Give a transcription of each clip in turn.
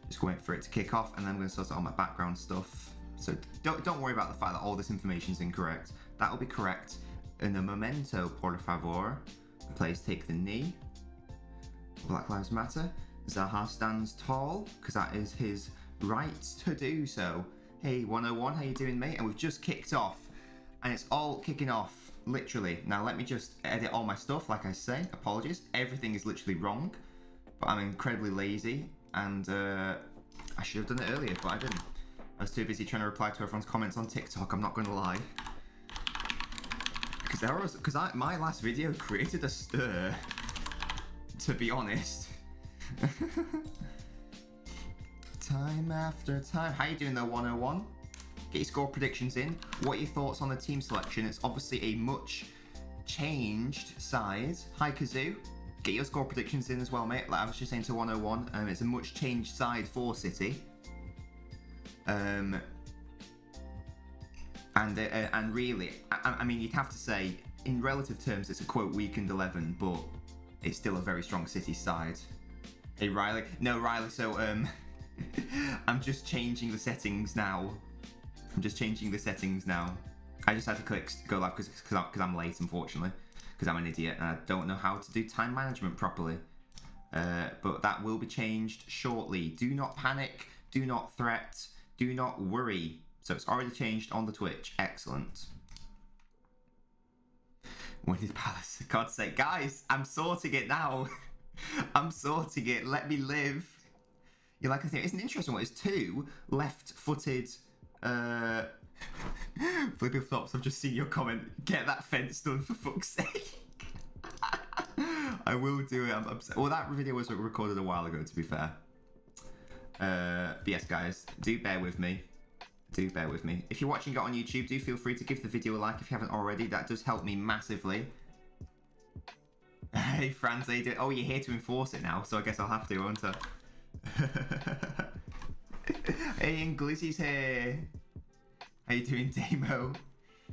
Just wait for it to kick off, and then I'm going to sort out all my background stuff. So don't worry about the fact that all this information is incorrect. That will be correct in a momento, por favor. The players take the knee. Black Lives Matter. Zaha stands tall, because that is his right to do so. Hey, 101, how you doing, mate? And we've just kicked off, and it's all kicking off, literally. Now, let me just edit all my stuff, like I say. Apologies. Everything is literally wrong, but I'm incredibly lazy, and I should have done it earlier, but I didn't. I was too busy trying to reply to everyone's comments on TikTok, I'm not going to lie. Because my last video created a stir, to be honest. Time after time. How you doing there, 101? Get your score predictions in. What are your thoughts on the team selection? It's obviously a much changed side. Hi, Kazoo. Get your score predictions in as well, mate. Like I was just saying to 101, it's a much changed side for City. And really, I mean, you'd have to say, in relative terms, it's a quote weakened 11, but it's still a very strong City side. Hey, Riley. No, Riley, so, I'm just changing the settings now. I just had to click go live because I'm late, unfortunately. Because I'm an idiot and I don't know how to do time management properly. But that will be changed shortly. Do not panic. Do not threat. Do not worry. So it's already changed on the Twitch. Excellent. When is Palace? For God's sake. Guys, I'm sorting it now. I'm sorting it. Let me live. You like I think it's an interesting one. It's two left-footed flippy flops. I've just seen your comment. Get that fence done for fuck's sake. I will do it. I'm upset. Well, that video was recorded a while ago, to be fair. But yes, guys, do bear with me. If you're watching it on YouTube, do feel free to give the video a like if you haven't already. That does help me massively. Hey, Franz, how you doing? Oh, you're here to enforce it now, so I guess I'll have to, won't I? Hey, and Glizzy's here. How you doing, Damo?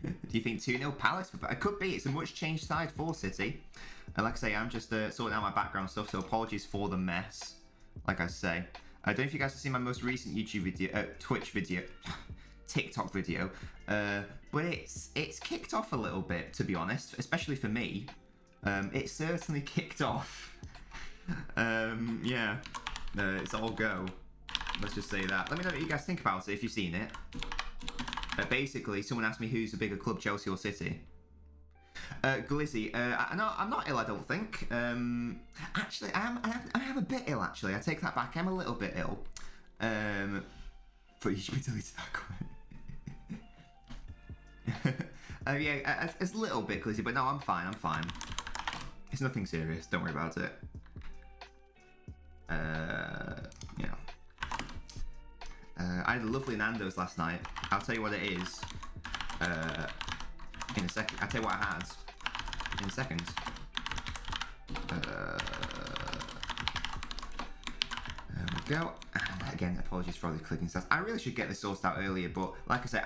Do you think 2-0 Palace? It could be. It's a much changed side for City. And like I say, I'm just sorting out my background stuff, so apologies for the mess. Like I say. I don't know if you guys have seen my most recent YouTube video, Twitch video, TikTok video, but it's kicked off a little bit, to be honest, especially for me. It certainly kicked off. Yeah, it's all go. Let's just say that. Let me know what you guys think about it if you've seen it. Basically, someone asked me who's a bigger club, Chelsea or City. Glizzy, I'm not ill, I don't think. Actually, I am a bit ill, actually. I take that back. I'm a little bit ill. But you should be deleted that comment. Yeah, it's a little bit glizzy, but no, I'm fine. It's nothing serious. Don't worry about it. Yeah. I had a lovely Nando's last night. I'll tell you what it is. In a second. I'll tell you what I had. In a second. There we go. And again, apologies for all the clicking stuff. I really should get this sorted out earlier, but like I said,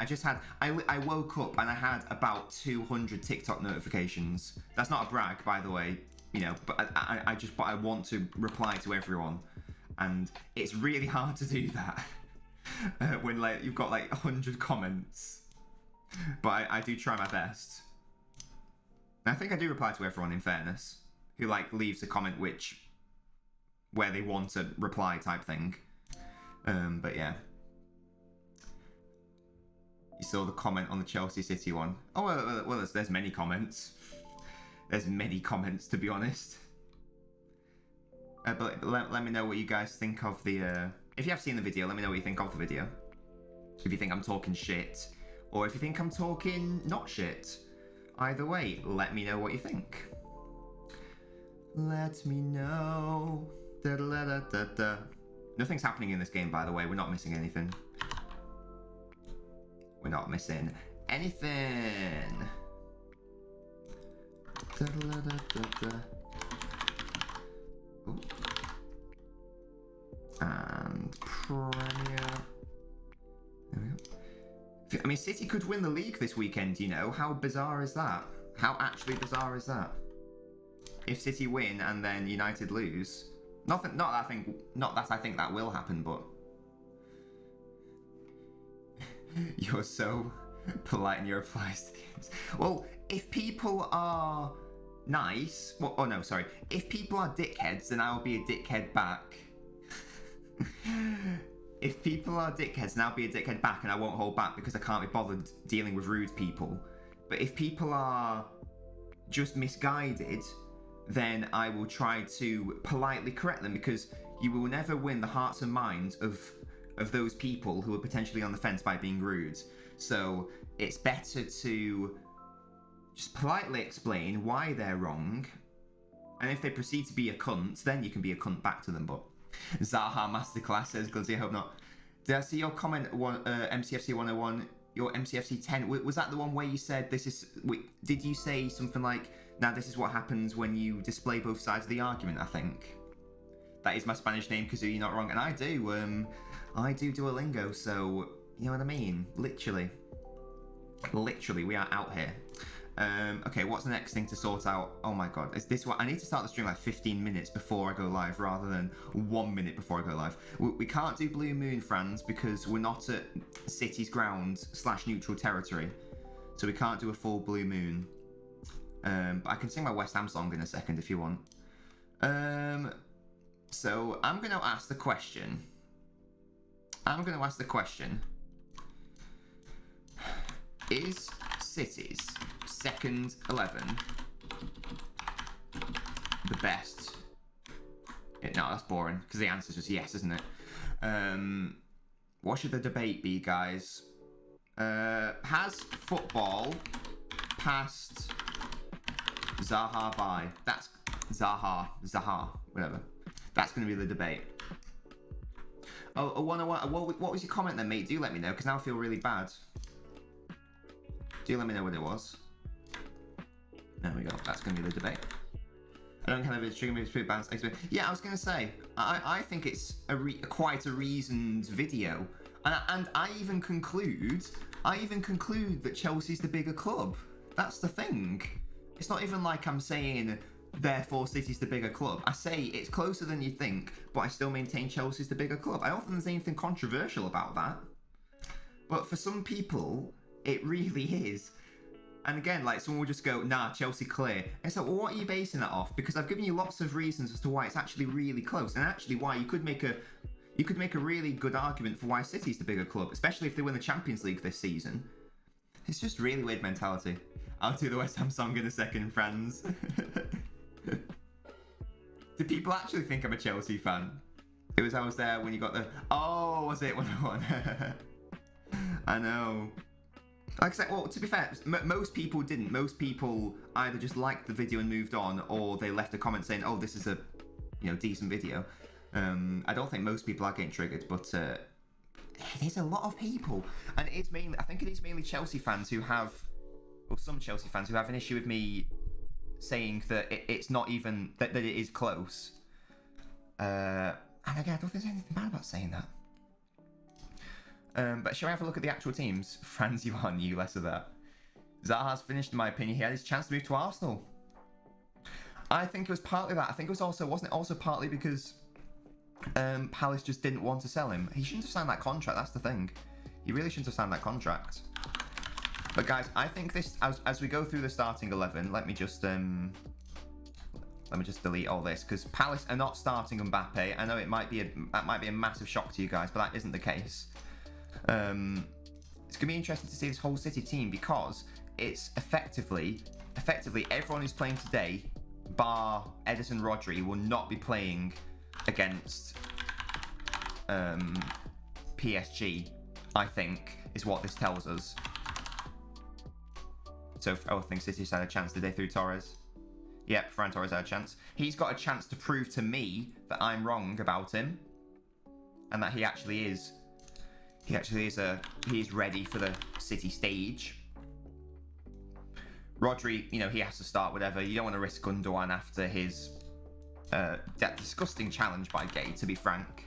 I woke up and I had about 200 TikTok notifications. That's not a brag, by the way, you know, but I want to reply to everyone. And it's really hard to do that when like you've got like 100 comments. But I do try my best. I think I do reply to everyone, in fairness, who like leaves a comment where they want a reply type thing. But yeah. You saw the comment on the Chelsea City one. Oh, well there's many comments. There's many comments, to be honest. But let me know what you guys think of the... If you have seen the video, let me know what you think of the video. If you think I'm talking shit, or if you think I'm talking not shit. Either way, let me know what you think. Let me know. Da -da -da -da -da. Nothing's happening in this game, by the way. We're not missing anything. We're not missing anything. Da -da -da -da -da. Ooh. And Premier. There we go. I mean, City could win the league this weekend, you know? How bizarre is that? How actually bizarre is that? If City win and then United lose. Not that I think that will happen, but... You're so polite in your replies to the games. Well, if people are nice... Well, oh no, sorry. If people are dickheads, then I will be a dickhead back. If people are dickheads, then I'll be a dickhead back and I won't hold back because I can't be bothered dealing with rude people. But if people are just misguided, then I will try to politely correct them, because you will never win the hearts and minds of those people who are potentially on the fence by being rude. So it's better to just politely explain why they're wrong, and if they proceed to be a cunt, then you can be a cunt back to them. But Zaha Masterclass says, Glizzy, I hope not. Did I see your comment, MCFC 101, your MCFC 10? Was that the one where you said this is... Did you say something like, now this is what happens when you display both sides of the argument, I think? That is my Spanish name, Kazoo, you're not wrong. And I do Duolingo, so, you know what I mean? Literally, we are out here. Okay, what's the next thing to sort out? Oh my god, is this what I need to start the stream like 15 minutes before I go live rather than 1 minute before I go live? We can't do Blue Moon, Franz, because we're not at City's ground / neutral territory, so we can't do a full Blue Moon. But I can sing my West Ham song in a second if you want. So I'm going to ask the question. Is City's second 11 the best? No, that's boring, because the answer's just yes, isn't it? What should the debate be, guys? Has football passed Zaha by? That's Zaha, whatever. That's going to be the debate. Oh, 101. What was your comment then, mate? Do let me know, because now I feel really bad. Do let me know what it was. There we go. That's going to be the debate. I don't have a trigger movie spirit balance. Yeah, I was going to say, I think it's quite a reasoned video, and I even conclude that Chelsea's the bigger club. That's the thing. It's not even like I'm saying therefore City's the bigger club. I say it's closer than you think, but I still maintain Chelsea's the bigger club. I don't think there's anything controversial about that. But for some people, it really is. And again, like, someone will just go, nah, Chelsea clear. And it's like, well, what are you basing that off? Because I've given you lots of reasons as to why it's actually really close, and actually why you could make a really good argument for why City's the bigger club, especially if they win the Champions League this season. It's just really weird mentality. I'll do the West Ham song in a second, friends. Do people actually think I'm a Chelsea fan? It was I was there when you got the... Oh, was it 101? I know. Like I said, well, to be fair, most people didn't. Most people either just liked the video and moved on, or they left a comment saying, oh, this is a, decent video. I don't think most people are getting triggered, but there's a lot of people. And I think it is mainly Chelsea fans who have, or some Chelsea fans who have an issue with me saying that it's not even, that it is close. And again, I don't think there's anything bad about saying that. But shall we have a look at the actual teams? Franz, you are new, less of that. Zaha's finished, in my opinion. He had his chance to move to Arsenal. I think it was partly that. I think it was also, wasn't it also partly because Palace just didn't want to sell him? He shouldn't have signed that contract, that's the thing. He really shouldn't have signed that contract. But guys, I think this, as we go through the starting 11, let me just delete all this, because Palace are not starting Mbappe. I know that might be a massive shock to you guys, but that isn't the case. It's gonna be interesting to see this whole City team, because it's effectively everyone who's playing today, bar Edison Rodri, will not be playing against PSG. I think is what this tells us. So I think City's had a chance today through Torres. Yep, Ferran Torres had a chance. He's got a chance to prove to me that I'm wrong about him, and that he actually is ready for the City stage. Rodri, he has to start whatever. You don't want to risk Gundogan after his that disgusting challenge by Gay, to be frank.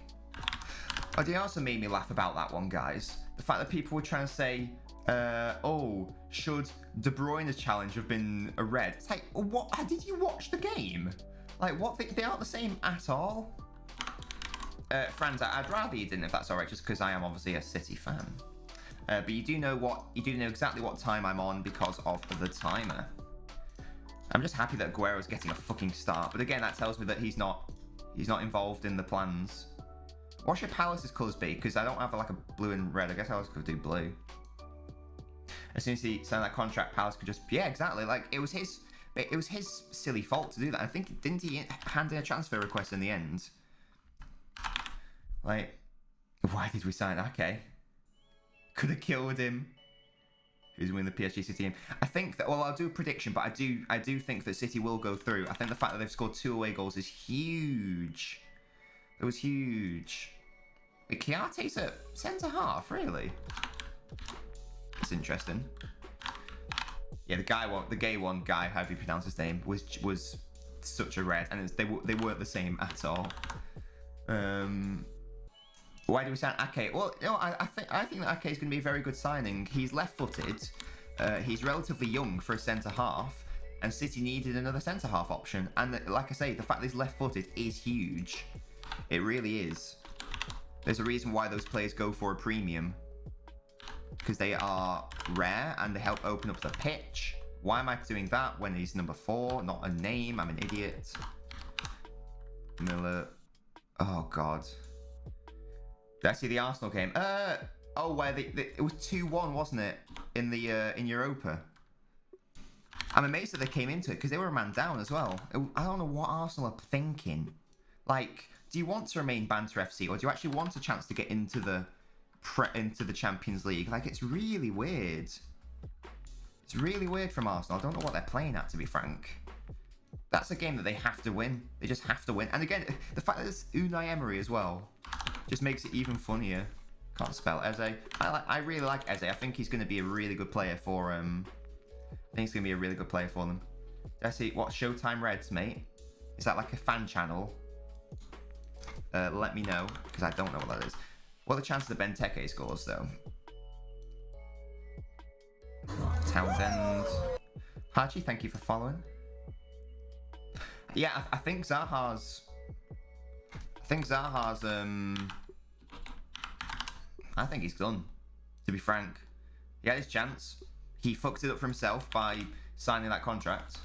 But it also made me laugh about that one, guys. The fact that people were trying to say, Oh, should De Bruyne's challenge have been a red? It's like, what? Did you watch the game? Like, what? They aren't the same at all. Franz, I'd rather you didn't, if that's all right, just because I am obviously a City fan. But you do know exactly what time I'm on because of the timer. I'm just happy that Aguero's getting a fucking start. But again, that tells me that he's not involved in the plans. What should Palace's colours be? Because I don't have like a blue and red. I guess I was going to do blue. As soon as he signed that contract, Palace could just... Yeah, exactly. Like, it was his silly fault to do that. I think, didn't he hand in a transfer request in the end? Like, why did we sign Ake? Could have killed him. Who's winning the PSG City game? I think that, well, I'll do a prediction, but I do think that City will go through. I think the fact that they've scored 2 away goals is huge. It was huge. Wait, Kiate's at centre-half, really? That's interesting. Yeah, the gay one guy, however you pronounce his name, was such a red, and they weren't the same at all. Why do we sign Ake? Well, you know, I think that Ake is going to be a very good signing. He's left-footed. He's relatively young for a centre-half, and City needed another centre-half option. And like I say, the fact that he's left-footed is huge. It really is. There's a reason why those players go for a premium. Because they are rare, and they help open up the pitch. Why am I doing that when he's number 4? Not a name. I'm an idiot. Miller. Oh, God. Did I see the Arsenal game? Oh, where it was 2-1, wasn't it? In the in Europa. I'm amazed that they came into it because they were a man down as well. I don't know what Arsenal are thinking. Like, do you want to remain Banter FC, or do you actually want a chance to get into the Champions League? Like, it's really weird. It's really weird from Arsenal. I don't know what they're playing at, to be frank. That's a game that they have to win. They just have to win. And again, the fact that it's Unai Emery as well just makes it even funnier. Can't spell Eze. I really like Eze. I think he's going to be a really good player for I think he's going to be a really good player for them. Did I see what Showtime Reds, mate? Is that like a fan channel? Let me know, because I don't know what that is. What are the chances that Benteke scores, though? Townsend. Haji, thank you for following. Yeah, I think Zaha's... I think he's done, to be frank. He had his chance. He fucked it up for himself by signing that contract.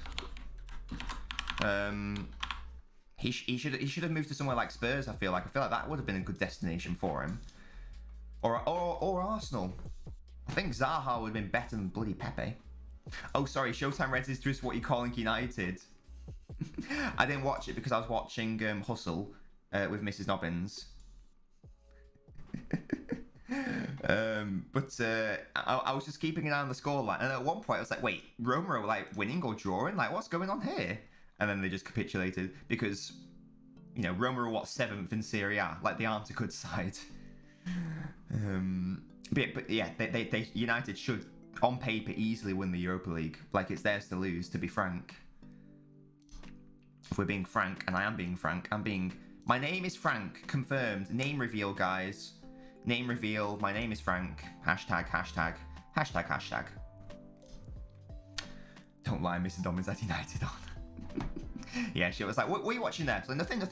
He should have moved to somewhere like Spurs, I feel like that would have been a good destination for him. Or Arsenal. I think Zaha would have been better than bloody Pepe. Oh, sorry, Showtime Reds is just what you're calling United. I didn't watch it because I was watching Hustle with Mrs. Nobbins. But I was just keeping an eye on the scoreline, and at one point I was like, wait, Roma are like winning or drawing? Like, what's going on here? And then they just capitulated because, you know, Roma are what, 7th in Serie A? Like, they aren't a good side. But yeah, they United should, on paper, easily win the Europa League. Like, it's theirs to lose, to be frank. If we're being frank, and I am being frank, my name is Frank, confirmed. Name reveal, guys. Name reveal, my name is Frank. Hashtag. Don't lie, Mr. Dobbins had United on. Yeah, she was like, what are you watching there? So, nothing.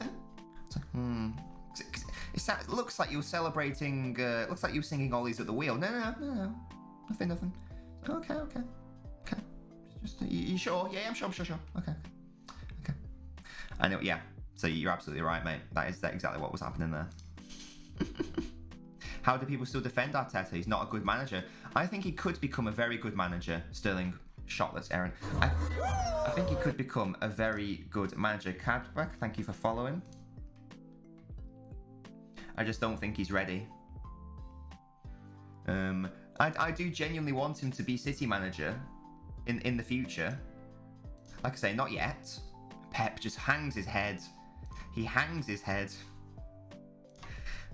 It's like, it looks like you were celebrating, looks like you were singing Ollie's at the Wheel. No. Nothing. Okay. Just, you sure? Yeah, I'm sure. Okay. I know, yeah. So you're absolutely right, mate. That is exactly what was happening there. How do people still defend Arteta? He's not a good manager. I think he could become a very good manager. Sterling, shotless, Aaron. I think he could become a very good manager. Cadback, thank you for following. I just don't think he's ready. I do genuinely want him to be City manager in the future. Like I say, not yet. Pep just hangs his head. He hangs his head.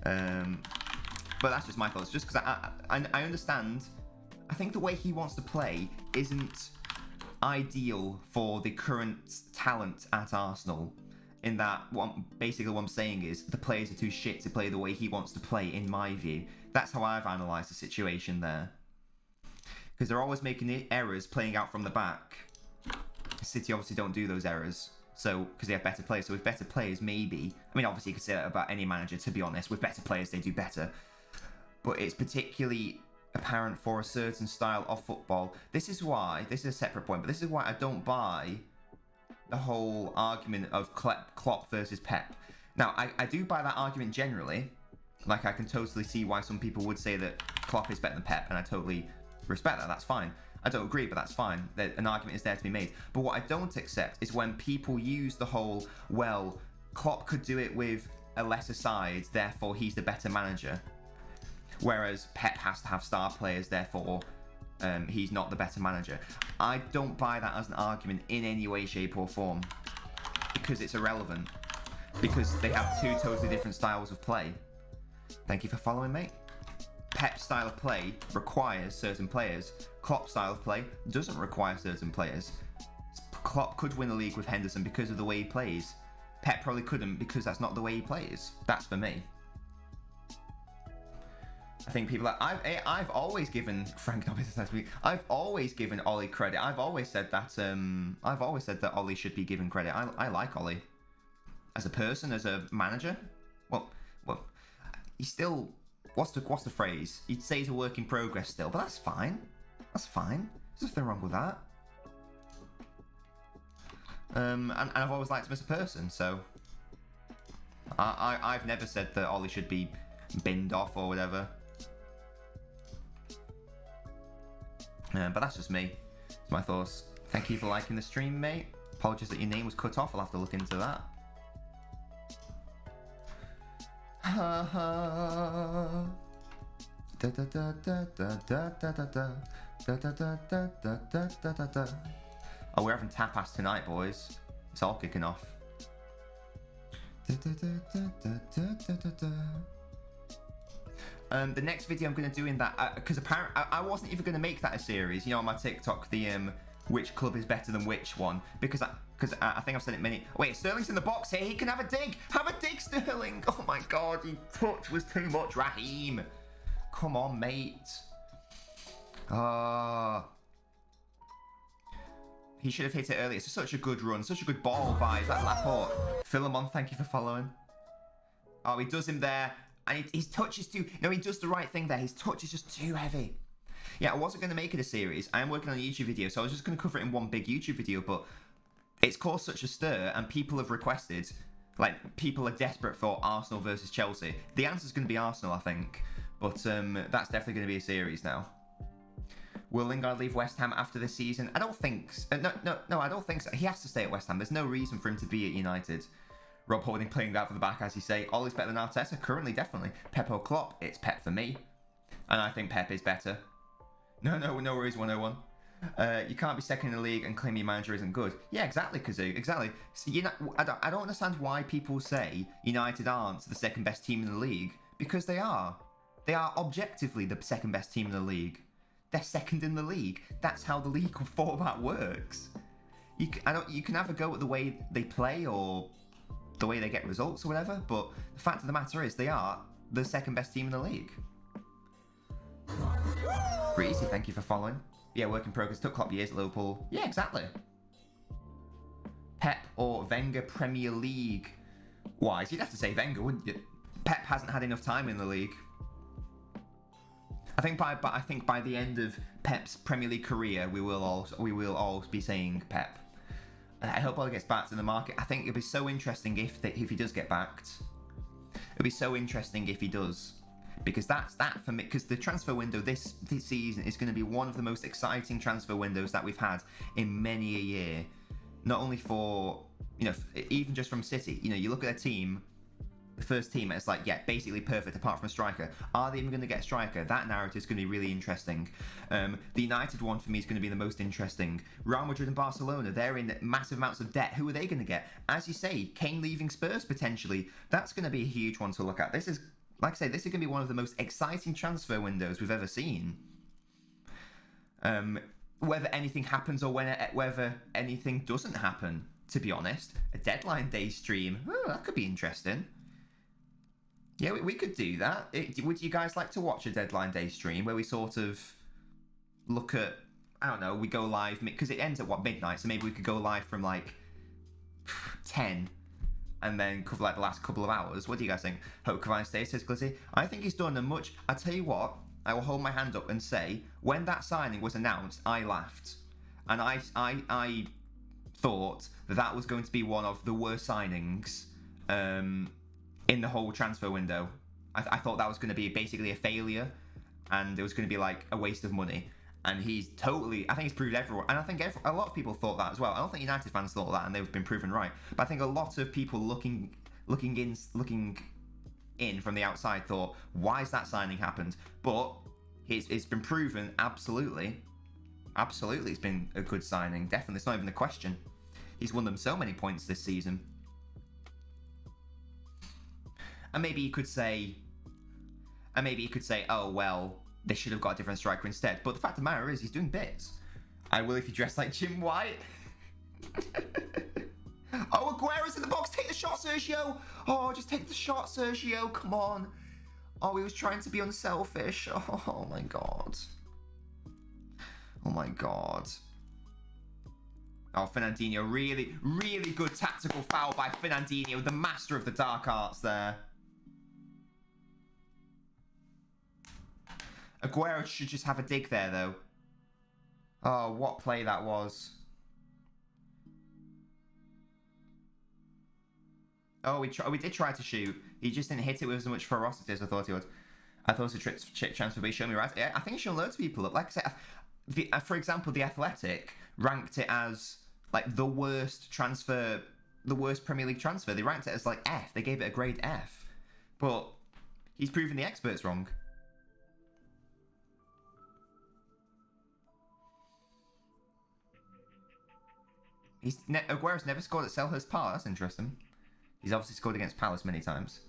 But that's just my thoughts. Just because I understand. I think the way he wants to play isn't ideal for the current talent at Arsenal. In that, basically what I'm saying is the players are too shit to play the way he wants to play, in my view. That's how I've analysed the situation there. because they're always making the errors playing out from the back. City obviously don't do those errors, so because they have better players. So with better players, maybe. I mean, obviously you could say that about any manager. To be honest, with better players, they do better. But it's particularly apparent for a certain style of football. This is why. This is a separate point, but this is why I don't buy the whole argument of Klopp versus Pep. Now, I do buy that argument generally. Like, I can totally see why some people would say that Klopp is better than Pep, and I totally respect that. That's fine. I don't agree, but that's fine. An argument is there to be made. But what I don't accept is when people use the whole, well, Klopp could do it with a lesser side, therefore he's the better manager. Whereas Pep has to have star players, therefore he's not the better manager. I don't buy that as an argument in any way, shape or form. Because it's irrelevant. Because they have two totally different styles of play. Thank you for following, mate. Pep's style of play requires certain players. Klopp's style of play doesn't require certain players. Klopp could win the league with Henderson because of the way he plays. Pep probably couldn't because that's not the way he plays. That's for me. I think people are... I've always given Frank Nobbins. I've always given Ollie credit. I've always said that Ollie should be given credit. I like Ollie as a person, as a manager. Well, he's still... What's the phrase? You'd say he's a work in progress still, but that's fine. That's fine. There's nothing wrong with that. And I've always liked him as a person, so I've never said that Ollie should be binned off or whatever. But that's just me. It's my thoughts. Thank you for liking the stream, mate. Apologies that your name was cut off. I'll have to look into that. Oh, we're having tapas tonight, boys. It's all kicking off. The next video I'm going to do in that, because apparently I wasn't even going to make that a series, you know, on my TikTok, the which club is better than which one, because I think I've said it many... Wait, Sterling's in the box here. He can have a dig. Have a dig, Sterling. Oh my God, your touch was too much, Raheem. Come on, mate. He should have hit it earlier. It's such a good run, such a good ball by... Is that Laporte? Philemon, thank you for following. Oh, he does him there. And his touch is too... No, he does the right thing there. His touch is just too heavy. Yeah, I wasn't going to make it a series. I am working on a YouTube video, so I was just going to cover it in one big YouTube video, but it's caused such a stir, and people have requested... Like, people are desperate for Arsenal versus Chelsea. The answer's going to be Arsenal, I think. But that's definitely going to be a series now. Will Lingard leave West Ham after this season? I don't think... No, I don't think so. He has to stay at West Ham. There's no reason for him to be at United. Rob Holding playing out for the back, as you say. Ollie's better than Arteta? Currently, definitely. Pep or Klopp? It's Pep for me. And I think Pep is better. No worries, 101. You can't be second in the league and claim your manager isn't good. Yeah, exactly, Kazoo. Exactly. So, I don't understand why people say United aren't the second best team in the league. Because they are. They are objectively the second best team in the league. They're second in the league. That's how the league format works. You can have a go at the way they play or the way they get results or whatever, but the fact of the matter is they are the second best team in the league. Breezy, thank you for following. Yeah, work in progress. Took Klopp years at Liverpool. Yeah, exactly. Pep or Wenger Premier League wise, you'd have to say Wenger, wouldn't you? Pep hasn't had enough time in the league. I think by the end of Pep's Premier League career, we will all be saying Pep. I hope Ollie gets back to the market. I think it'll be so interesting if he does get backed. It'll be so interesting if he does, because that's that for me. Because the transfer window this season is going to be one of the most exciting transfer windows that we've had in many a year. Not only for even just from City. You look at a team. The first team, it's like, yeah, basically perfect apart from a striker. Are they even going to get a striker? That narrative is going to be really interesting. The United one for me is going to be the most interesting. Real Madrid and Barcelona, they're in massive amounts of debt. Who are they going to get? As you say, Kane leaving Spurs potentially. That's going to be a huge one to look at. This is, like I say, this is going to be one of the most exciting transfer windows we've ever seen. Whether anything happens or whether anything doesn't happen, to be honest. A deadline day stream, that could be interesting. Yeah, we could do that. Would you guys like to watch a deadline day stream where we sort of look at, I don't know, we go live, because it ends at, what, midnight, so maybe we could go live from, like, 10, and then cover, like, the last couple of hours. What do you guys think? Hope Cavani stays, says Glizzy. I think he's done a much... I tell you what, I will hold my hand up and say, when that signing was announced, I laughed. And I thought that was going to be one of the worst signings in the whole transfer window. I thought that was going to be basically a failure, and it was going to be like a waste of money. And he's totally, I think he's proved everyone, and I think a lot of people thought that as well. I don't think United fans thought that, and they've been proven right. But I think a lot of people looking in from the outside thought, why has that signing happened? But it's been proven absolutely it's been a good signing. Definitely, it's not even a question. He's won them so many points this season. And maybe you could say, oh well, they should have got a different striker instead. But the fact of the matter is, he's doing bits. I will if you dress like Jim White. Oh, Aguero's in the box. Take the shot, Sergio. Oh, just take the shot, Sergio. Come on. Oh, he was trying to be unselfish. Oh my god. Oh my god. Oh, Fernandinho. Really, really good tactical foul by Fernandinho, the master of the dark arts there. Aguero should just have a dig there, though. Oh, what play that was. Oh, we did try to shoot. He just didn't hit it with as much ferocity as I thought he would. I thought it was a trick transfer, but he showed me right. Yeah, I think he's shown loads of people up. Like I said, for example, The Athletic ranked it as like the worst Premier League transfer. They ranked it as like F. They gave it a grade F. But he's proven the experts wrong. Aguero's never scored at Selhurst Park. That's interesting. He's obviously scored against Palace many times.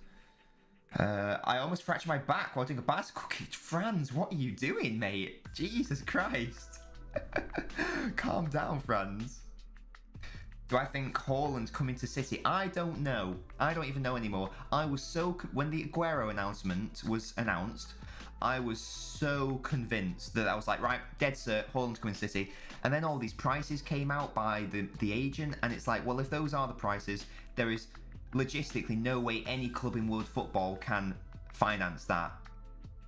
I almost fractured my back while doing a bicycle kick. Franz, what are you doing, mate? Jesus Christ. Calm down, Franz. Do I think Haaland's coming to City? I don't know. I don't even know anymore. When the Aguero announcement was announced, I was so convinced that I was like, right, dead cert, Haaland's coming to City. And then all these prices came out by the agent, and it's like, well, if those are the prices, there is logistically no way any club in world football can finance that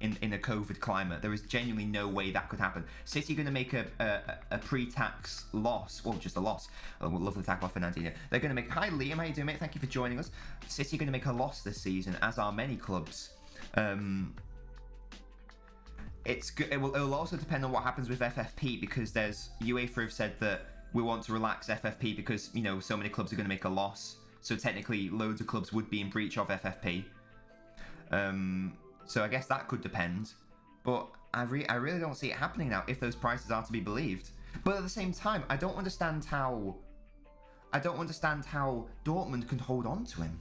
in a COVID climate. There is genuinely no way that could happen. City are going to make a pre-tax loss, well, just a loss. Oh, lovely tackle off Fernandinho. They're going to make, hi Liam, how you doing, mate? Thank you for joining us. City are going to make a loss this season, as are many clubs. It's good. It'll also depend on what happens with FFP, because UEFA have said that we want to relax FFP because, you know, so many clubs are going to make a loss. So technically, loads of clubs would be in breach of FFP. So I guess that could depend. But I really don't see it happening now if those prices are to be believed. But at the same time, I don't understand how Dortmund can hold on to him.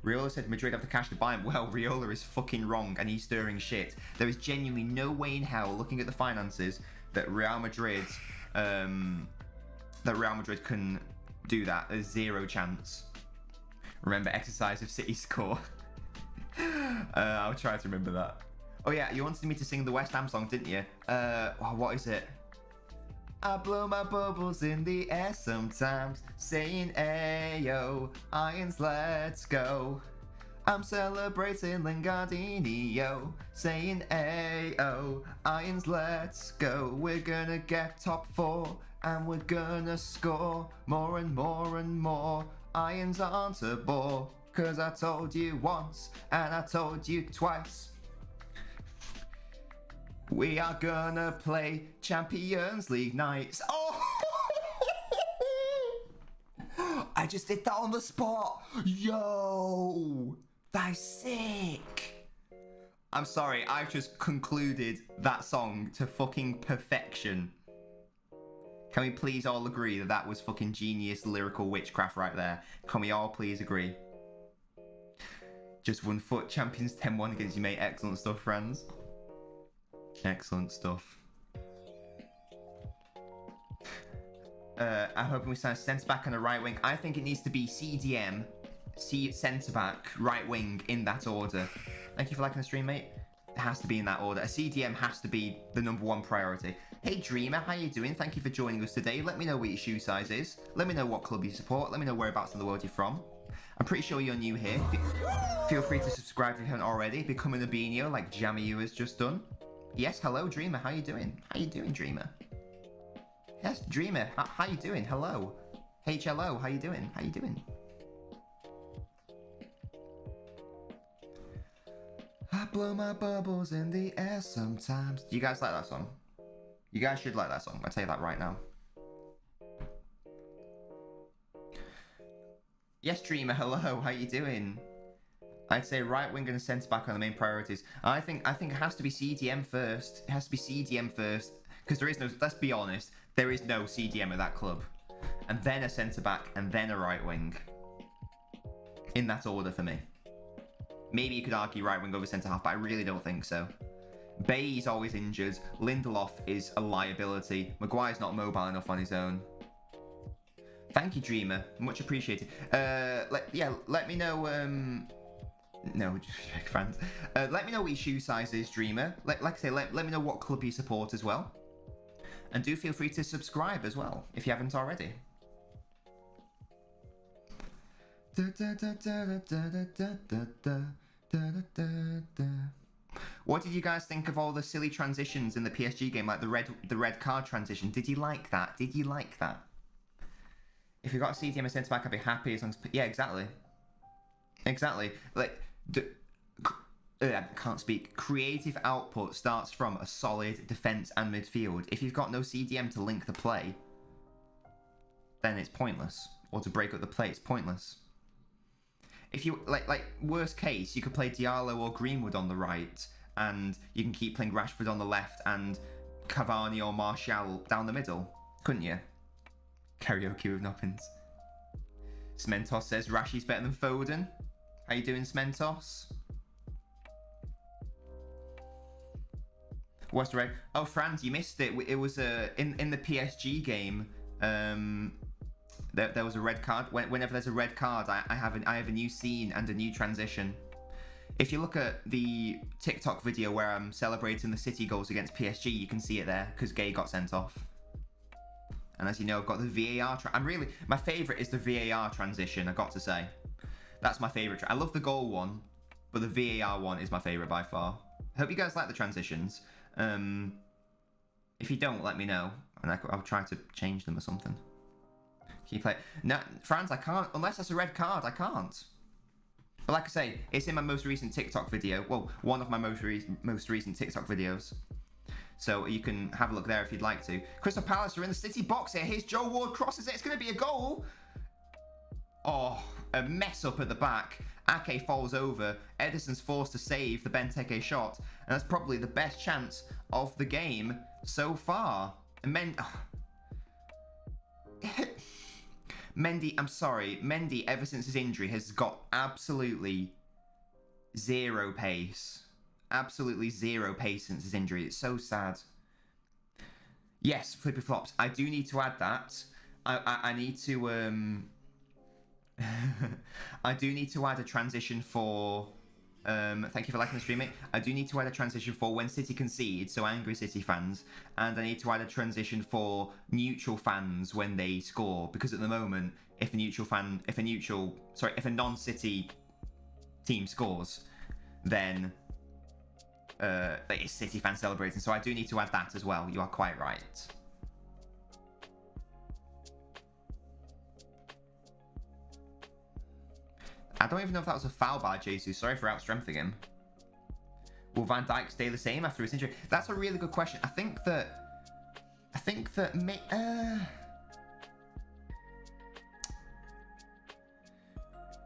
Riola said Madrid have the cash to buy him. Well, Riola is fucking wrong, and he's stirring shit. There is genuinely no way in hell, looking at the finances, that Real Madrid can do that. There's zero chance. Remember, exercise of City score. I'll try to remember that. Oh yeah, you wanted me to sing the West Ham song, didn't you? What is it? I blow my bubbles in the air sometimes, saying ayo, Irons, let's go. I'm celebrating Lingardinho, saying ayo, Irons, let's go. We're gonna get top 4, and we're gonna score more and more and more. Irons aren't a bore, 'cause I told you once, and I told you twice. We are gonna play Champions League nights. Oh! I just did that on the spot. Yo! That's sick. I'm sorry, I've just concluded that song to fucking perfection. Can we please all agree that that was fucking genius lyrical witchcraft right there? Can we all please agree? Just 1 foot, Champions 10-1 against you, mate. Excellent stuff, friends. Excellent stuff. I'm hoping we sign a centre back and a right wing. I think it needs to be CDM, centre back, right wing, in that order. Thank you for liking the stream, mate. It has to be in that order. A CDM has to be the #1 priority. Hey Dreamer, how you doing? Thank you for joining us today. Let me know what your shoe size is. Let me know what club you support. Let me know whereabouts in the world you're from. I'm pretty sure you're new here. Feel free to subscribe if you haven't already. Become an Albino like Jammy has just done. Yes, hello Dreamer, how you doing? How you doing, Dreamer? Yes, Dreamer, how you doing? Hello. HLO, how you doing? How you doing? I blow my bubbles in the air sometimes. Do you guys like that song? You guys should like that song. I'll tell you that right now. Yes, Dreamer, hello. How you doing? I'd say right wing and centre back are the main priorities. I think it has to be CDM first. It has to be CDM first because there is no. Let's be honest. There is no CDM at that club, and then a centre back, and then a right wing. In that order for me. Maybe you could argue right wing over centre half, but I really don't think so. Bay's always injured. Lindelof is a liability. Maguire's not mobile enough on his own. Thank you, Dreamer. Much appreciated. Let me know. No, just fans. Let me know what your shoe size is, Dreamer. Like I say, let me know what club you support as well. And do feel free to subscribe as well if you haven't already. What did you guys think of all the silly transitions in the PSG game, like the red card transition? Did you like that? Did you like that? If you got a CDM and centre back, I'd be happy as long as... Yeah, exactly. Exactly. Like, I can't speak. Creative output starts from a solid defence and midfield. If you've got no CDM to link the play, then it's pointless. Or to break up the play, it's pointless. If you, like worst case, you could play Diallo or Greenwood on the right, and you can keep playing Rashford on the left and Cavani or Martial down the middle, couldn't you? Karaoke with Noppins. Smentos says Rashi's better than Foden. How you doing, Smentos? What's the right? Oh, Franz, you missed it. It was in the PSG game. There was a red card. Whenever there's a red card, I have a new scene and a new transition. If you look at the TikTok video where I'm celebrating the City goals against PSG, you can see it there because Gay got sent off. And as you know, I've got the VAR. My favourite is the VAR transition, I got to say. That's my favourite. I love the goal one, but the VAR one is my favourite by far. I hope you guys like the transitions. If you don't, let me know, and I'll try to change them or something. Can you play? No, Franz, I can't. Unless that's a red card, I can't. But like I say, it's in my most recent TikTok video. Well, one of my most recent TikTok videos. So you can have a look there if you'd like to. Crystal Palace are in the City box here. Here's Joe Ward, crosses it. It's going to be a goal. Oh, a mess up at the back. Ake falls over. Ederson's forced to save the Benteke shot. And that's probably the best chance of the game so far. And Mendy, I'm sorry. Mendy, ever since his injury, has got absolutely zero pace. Absolutely zero pace since his injury. It's so sad. Yes, flippy flops. I do need to add that. I need to I do need to add a transition for thank you for liking the stream, mate. I do need to add a transition for when City concede, so angry City fans, and I need to add a transition for neutral fans when they score, because at the moment, if a non-City team scores, then it's City fans celebrating, so I do need to add that as well. You are quite right. I don't even know if that was a foul by Jesus. Sorry for outstrengthening him. Will Van Dijk stay the same after his injury? That's a really good question. I think that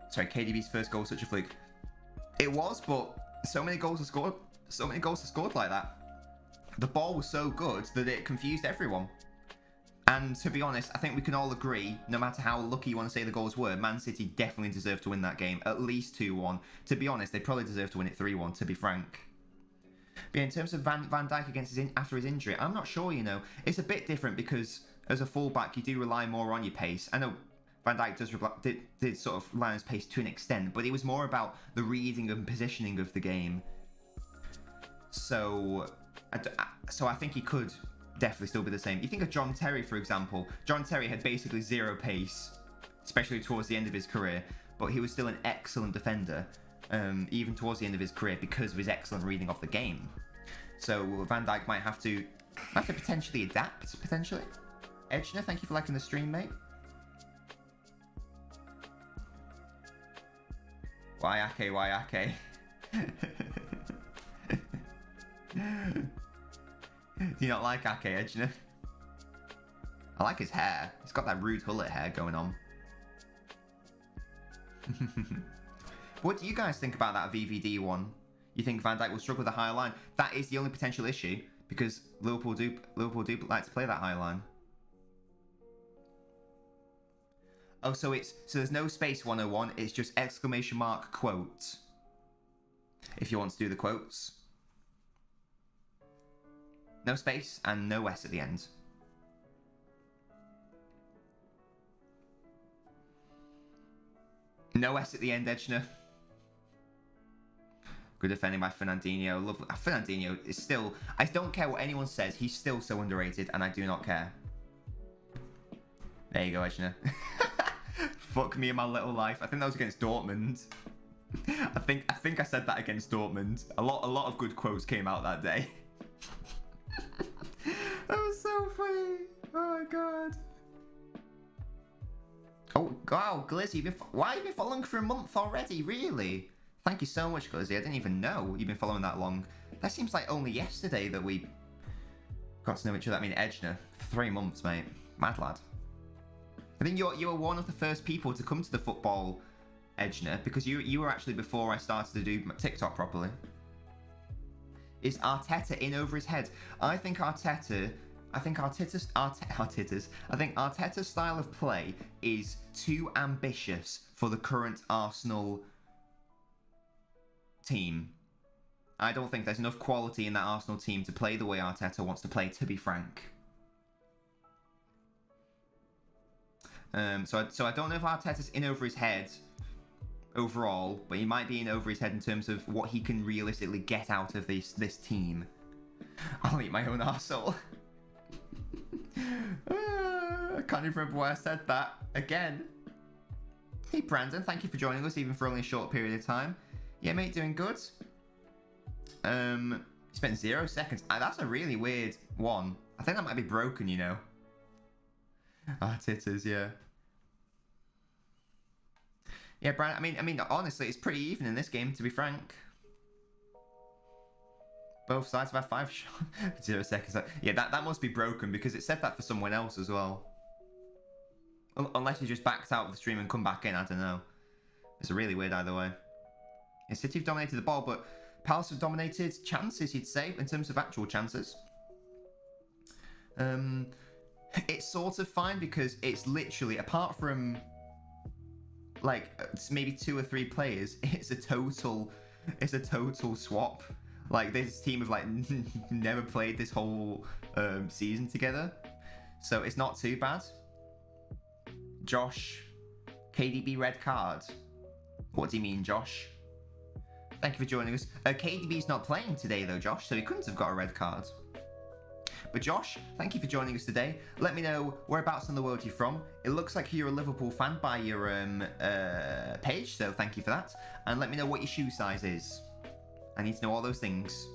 sorry, KDB's first goal was such a fluke. It was, but so many goals are scored like that. The ball was so good that it confused everyone. And to be honest, I think we can all agree, no matter how lucky you want to say the goals were, Man City definitely deserved to win that game, at least 2-1. To be honest, they probably deserved to win it 3-1, to be frank. But in terms of Van Dijk after his injury, I'm not sure, you know. It's a bit different because as a fullback, you do rely more on your pace. I know Van Dijk did sort of rely on his pace to an extent, but it was more about the reading and positioning of the game. So I think he could definitely still be the same. You think of John Terry, for example. John Terry had basically zero pace, especially towards the end of his career, but he was still an excellent defender, even towards the end of his career, because of his excellent reading of the game. So Van Dijk might have to potentially adapt, potentially. Edgener, thank you for liking the stream, mate. Why Ake? Do you not like Ake, Edgener? I like his hair. He's got that Rude Hullet hair going on. What do you guys think about that VVD one? You think Van Dijk will struggle with the high line? That is the only potential issue, because Liverpool do like to play that high line. Oh, so there's no space 101. It's just exclamation mark quotes. If you want to do the quotes. No space and no S at the end. No S at the end, Edgener. Good defending by Fernandinho. Lovely. Fernandinho is still... I don't care what anyone says. He's still so underrated, and I do not care. There you go, Edgener. Fuck me and my little life. I think that was against Dortmund. I think I said that against Dortmund. A lot of good quotes came out that day. That was so funny. Oh my god. Oh wow, Glizzy, why have you been following for a month already? Really? Thank you so much, Glizzy. I didn't even know you've been following that long. That seems like only yesterday that we got to know each other. I mean, Edgener, 3 months, mate. Mad lad. I think you were one of the first people to come to the football, Edgener, because you were actually before I started to do TikTok properly. Is Arteta in over his head? I think Arteta's style of play is too ambitious for the current Arsenal team. I don't think there's enough quality in that Arsenal team to play the way Arteta wants to play, to be frank. So I don't know if Arteta's in over his head overall, but he might be in over his head in terms of what he can realistically get out of this team. I'll eat my own arsehole. I can't even remember why I said that again. Hey Brandon, thank you for joining us, even for only a short period of time. Yeah, mate, doing good. Spent 0 seconds. That's a really weird one. I think that might be broken, you know. Ah, titters, yeah. Yeah, Brian. I mean, honestly, it's pretty even in this game, to be frank. Both sides have had 5 shots. 0 seconds. Yeah, that must be broken because it said that for someone else as well. Unless you just backed out of the stream and come back in, I don't know. It's really weird either way. Yeah, City have dominated the ball, but Palace have dominated chances, you'd say, in terms of actual chances. It's sort of fine because it's literally, apart from like maybe 2 or 3 players, it's a total swap. Like this team have like never played this whole season together, so it's not too bad. Josh, KDB red card. What do you mean, Josh? Thank you for joining us. KDB's not playing today though, Josh, so he couldn't have got a red card. But Josh, thank you for joining us today. Let me know whereabouts in the world you're from. It looks like you're a Liverpool fan by your page, so thank you for that. And let me know what your shoe size is. I need to know all those things.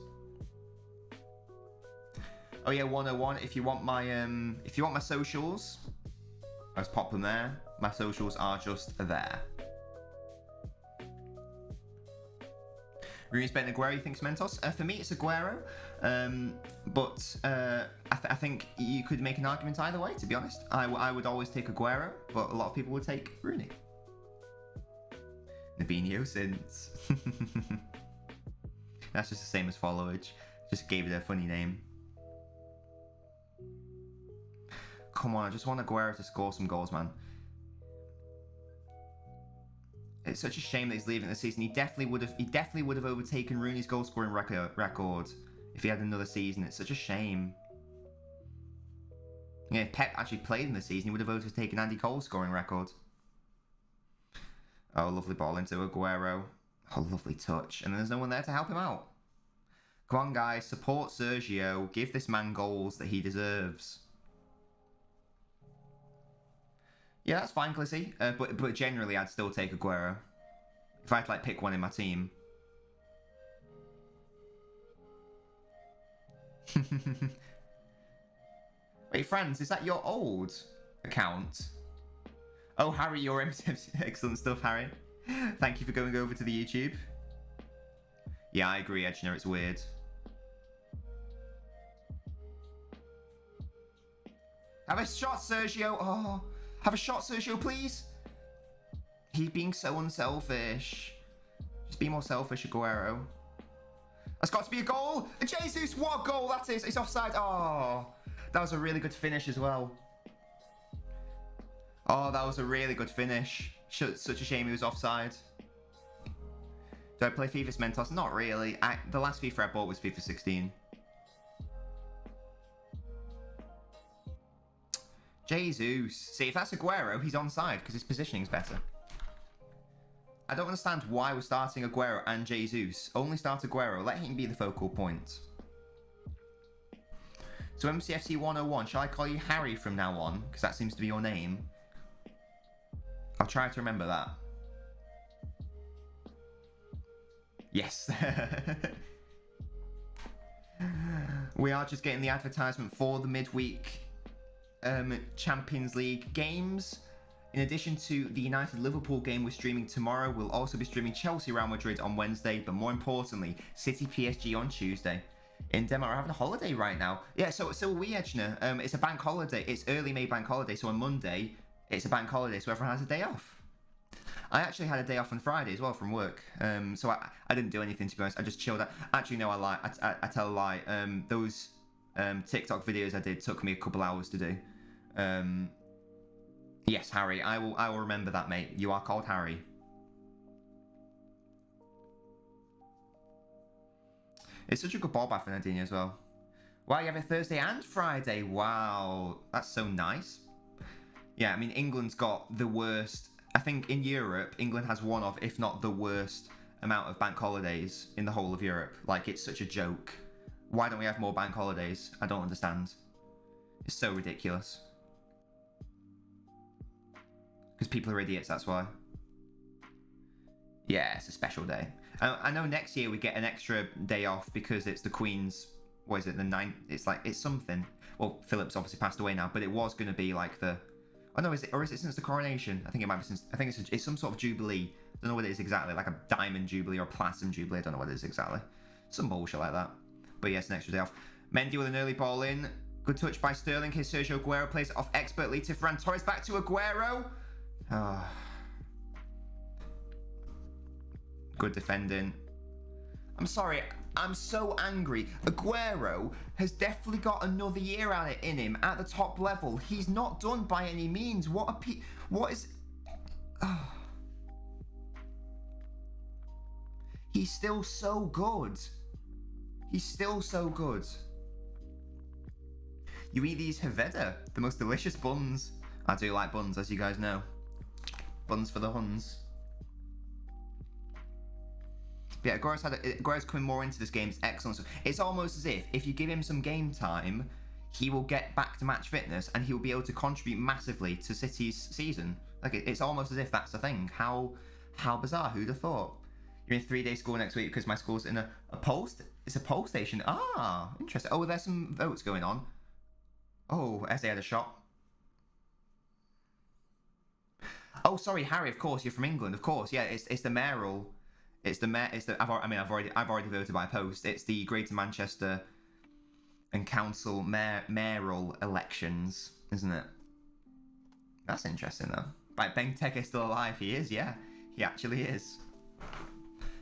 Oh yeah, 101. If you want my socials, I'll just pop them there. My socials are just there. Rooney's better than Aguero, you think's Mentos? For me, it's Aguero. But I think you could make an argument either way, to be honest. I would always take Aguero, but a lot of people would take Rooney. Nabinho since. That's just the same as followage. Just gave it a funny name. Come on, I just want Aguero to score some goals, man. It's such a shame that he's leaving this season. He definitely would have overtaken Rooney's goal scoring record if he had another season. It's such a shame. Yeah, if Pep actually played in the season, he would have overtaken Andy Cole's scoring record. Oh, lovely ball into Aguero. Oh, lovely touch. And there's no one there to help him out. Come on, guys. Support Sergio. Give this man goals that he deserves. Yeah, that's fine, Clissy. But generally, I'd still take Aguero. If I had to, like, pick one in my team. Wait, Franz, is that your old account? Oh, Harry, your MCFC. Excellent stuff, Harry. Thank you for going over to the YouTube. Yeah, I agree, Edgener. It's weird. Have a shot, Sergio. Oh, have a shot, Sergio, please. He's being so unselfish. Just be more selfish, Aguero. That's got to be a goal. Jesus, what a goal that is. It's offside. Oh, that was a really good finish as well. Oh, that was a really good finish. Such a shame he was offside. Do I play FIFA Mentos? Not really. The last FIFA I bought was FIFA 16. Jesus. See, if that's Aguero, he's onside because his positioning's better. I don't understand why we're starting Aguero and Jesus. Only start Aguero. Let him be the focal point. So MCFC 101, shall I call you Harry from now on? Because that seems to be your name. I'll try to remember that. Yes. We are just getting the advertisement for the midweek Champions League games. In addition to the United-Liverpool game we're streaming tomorrow, we'll also be streaming Chelsea-Real Madrid on Wednesday, but more importantly, City-PSG on Tuesday. In Denmark, we're having a holiday right now. Yeah, so we, Edgener. It's a bank holiday. It's early May bank holiday, so on Monday, it's a bank holiday, so everyone has a day off. I actually had a day off on Friday as well from work, so I didn't do anything, to be honest. I just chilled out. Actually, no, I lie. I tell a lie. Those TikTok videos I did took me a couple hours to do. Yes, Harry, I will remember that, mate. You are called Harry. It's such a good ball back for Nadine as well. Wow, you have a Thursday and Friday. Wow, that's so nice. Yeah, I mean, England's got the worst. I think in Europe, England has one of, if not the worst, amount of bank holidays in the whole of Europe. Like, it's such a joke. Why don't we have more bank holidays? I don't understand. It's so ridiculous. Because people are idiots, that's why. Yeah, it's a special day. I know next year we get an extra day off because it's the Queen's, what is it, the 9th? It's like, it's something. Well, Philip's obviously passed away now, but it was going to be like the, oh no, is it since the coronation? I think it might be since, I think it's some sort of jubilee. I don't know what it is exactly, like a diamond jubilee or a platinum jubilee. I don't know what it is exactly. Some bullshit like that. But yes, an extra day off. Mendy with an early ball in. Good touch by Sterling. Here's Sergio Aguero, plays it off expertly to Ferran Torres. Back to Aguero. Oh. Good defending. I'm sorry, I'm so angry. Aguero has definitely got another year at it in him at the top level. He's not done by any means. What is... Oh. He's still so good. He's still so good. You eat these Haveda, the most delicious buns. I do like buns, as you guys know. Buns for the Huns. But yeah, Aguero's coming more into this game. It's excellent. So it's almost as if you give him some game time, he will get back to match fitness and he will be able to contribute massively to City's season. Like, it's almost as if that's the thing. How bizarre. Who'd have thought? You're in 3-day school next week because my school's in a post. It's a poll station. Ah, interesting. Oh, there's some votes going on. Oh, Eze had a shot. Oh, sorry, Harry. Of course, you're from England. Of course, yeah. It's the mayoral. I've already voted by post. It's the Greater Manchester and Council mayoral elections, isn't it? That's interesting though. Right, Ben Tech is still alive. He is, yeah. He actually is.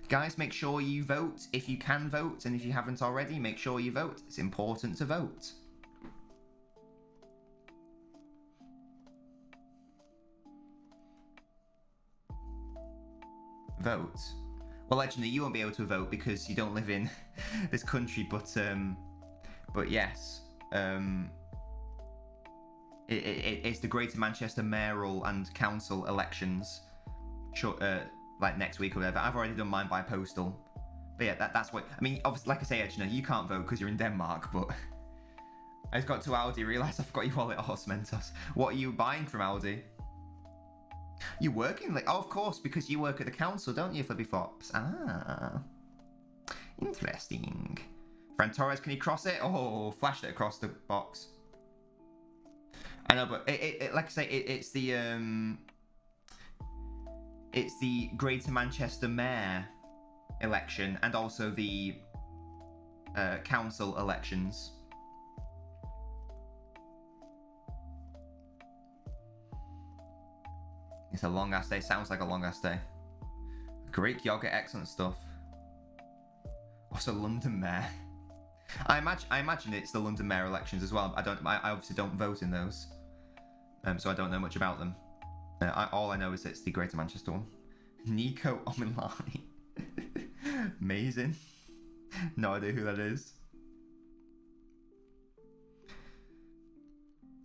Guys, make sure you vote if you can vote, and if you haven't already, make sure you vote. It's important to vote. Vote. Well, actually, you won't be able to vote because you don't live in this country, but yes, it's the Greater Manchester mayoral and council elections, like next week or whatever. I've already done mine by postal, But yeah, that's what I mean. Obviously, like I say, Edgener, you can't vote because you're in Denmark. But I just got to Aldi, realised I forgot your wallet. Oh, Mentos. What are you buying from Aldi? You're working like, oh, of course, because you work at the council, don't you, Flippy Flops? Ah, interesting. Fran Torres, can you cross it? Oh, flashed it across the box. I know, but it like I say, it's the Greater Manchester Mayor election and also the council elections. It's a long ass day. Sounds like a long ass day. Greek yogurt, excellent stuff. Also, London Mayor. I imagine it's the London Mayor elections as well. I obviously don't vote in those, so I don't know much about them. All I know is it's the Greater Manchester one. Nico Omilani. Amazing. No idea who that is.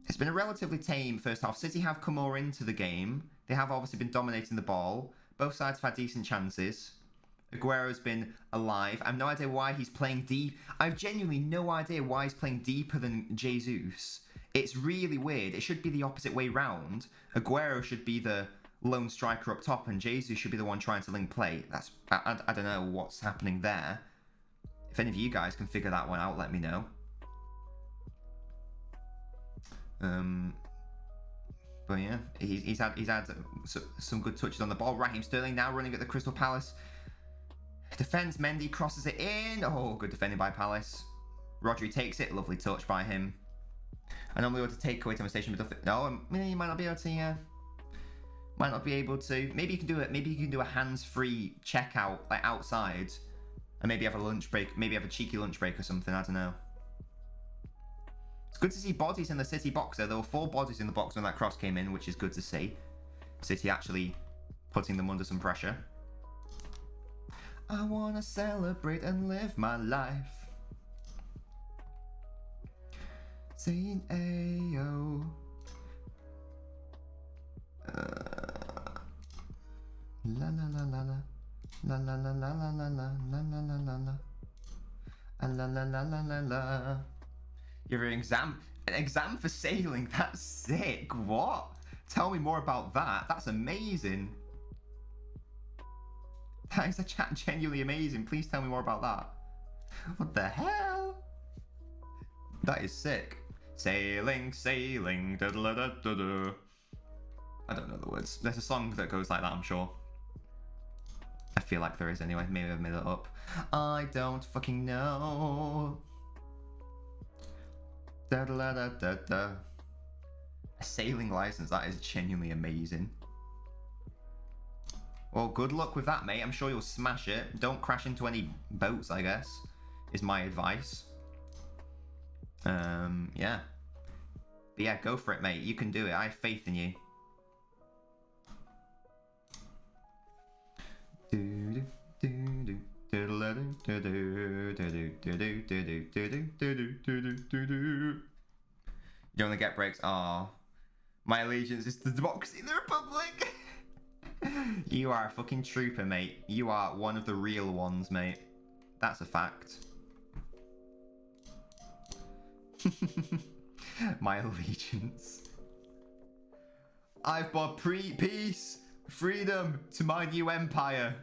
It's been a relatively tame first half. City have come more into the game. They have obviously been dominating the ball. Both sides have had decent chances. Aguero's been alive. I have no idea why he's playing deep. I have genuinely no idea why he's playing deeper than Jesus. It's really weird. It should be the opposite way round. Aguero should be the lone striker up top and Jesus should be the one trying to link play. I don't know what's happening there. If any of you guys can figure that one out, let me know. But yeah, he's had some good touches on the ball. Raheem Sterling now running at the Crystal Palace. Defends, Mendy crosses it in. Oh, good defending by Palace. Rodri takes it. Lovely touch by him. I normally want to take away time station, but no, you might not be able to. Might not be able to. Maybe you can do it. Maybe you can do a hands-free checkout like outside, and maybe have a lunch break. Maybe have a cheeky lunch break or something. I don't know. It's good to see bodies in the City box though. There were 4 bodies in the box when that cross came in, which is good to see. City actually putting them under some pressure. I wanna celebrate and live my life. Saying ayo. La la la la la. La la la la la la la la la la la la. La la la la la la. Your an exam for sailing, that's sick. What? Tell me more about that. That's amazing. That is genuinely amazing. Please tell me more about that. What the hell? That is sick. Sailing, sailing, da da da da da. I don't know the words. There's a song that goes like that, I'm sure. I feel like there is anyway. Maybe I've made it up. I don't fucking know. Da da da da da. A sailing license, that is genuinely amazing. Well, good luck with that, mate. I'm sure you'll smash it. Don't crash into any boats, I guess, is my advice. Yeah. But yeah, go for it, mate. You can do it. I have faith in you. You only get breaks. Ah, my allegiance is to democracy in the Republic. You are a fucking trooper, mate. You are one of the real ones, mate. That's a fact. My allegiance. I've brought peace, freedom to my new empire.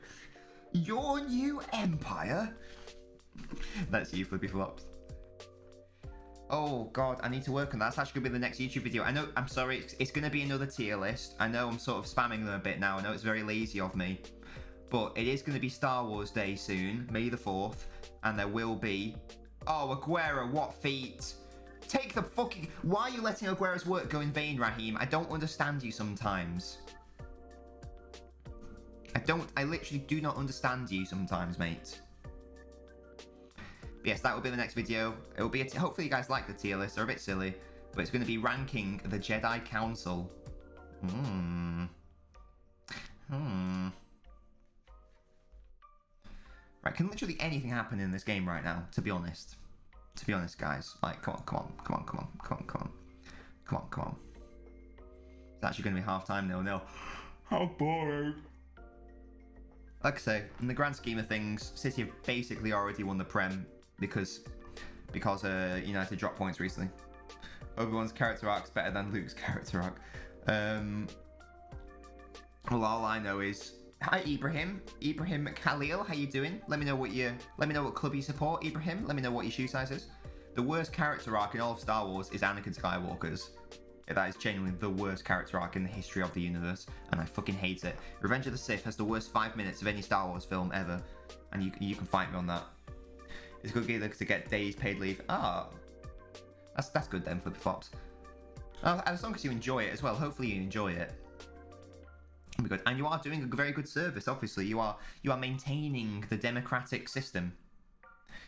Your new empire? That's you, Flippy Flops. Oh god, I need to work on that. That's actually gonna be the next YouTube video. I know, I'm sorry, it's gonna be another tier list. I know I'm sort of spamming them a bit now. I know it's very lazy of me. But it is gonna be Star Wars Day soon, May the 4th. And there will be... Oh, Aguero, what feat? Take the fucking... Why are you letting Aguero's work go in vain, Raheem? I don't understand you sometimes. I literally do not understand you sometimes, mate. But yes, that will be the next video. It will be hopefully you guys like the tier list. They're a bit silly, but it's going to be ranking the Jedi Council. Right, can literally anything happen in this game right now, to be honest. To be honest, guys. Like, come on. It's actually going to be half time 0-0. How boring. like I say, in the grand scheme of things, City have basically already won the Prem because United dropped points recently. Obi-Wan's character arc's better than Luke's character arc. Well, all I know is, hi Ibrahim Khalil, how you doing? Let me know what club you support, Ibrahim. Let me know what your shoe size is. The worst character arc in all of Star Wars is Anakin Skywalker's. That is genuinely the worst character arc in the history of the universe, and I fucking hate it. Revenge of the Sith has the worst 5 minutes of any Star Wars film ever, and you can fight me on that. It's good to get days paid leave. That's good then, Flippy Flops. As long as you enjoy it as well. Hopefully you enjoy it. It'll be good. And you are doing a very good service. Obviously, you are maintaining the democratic system.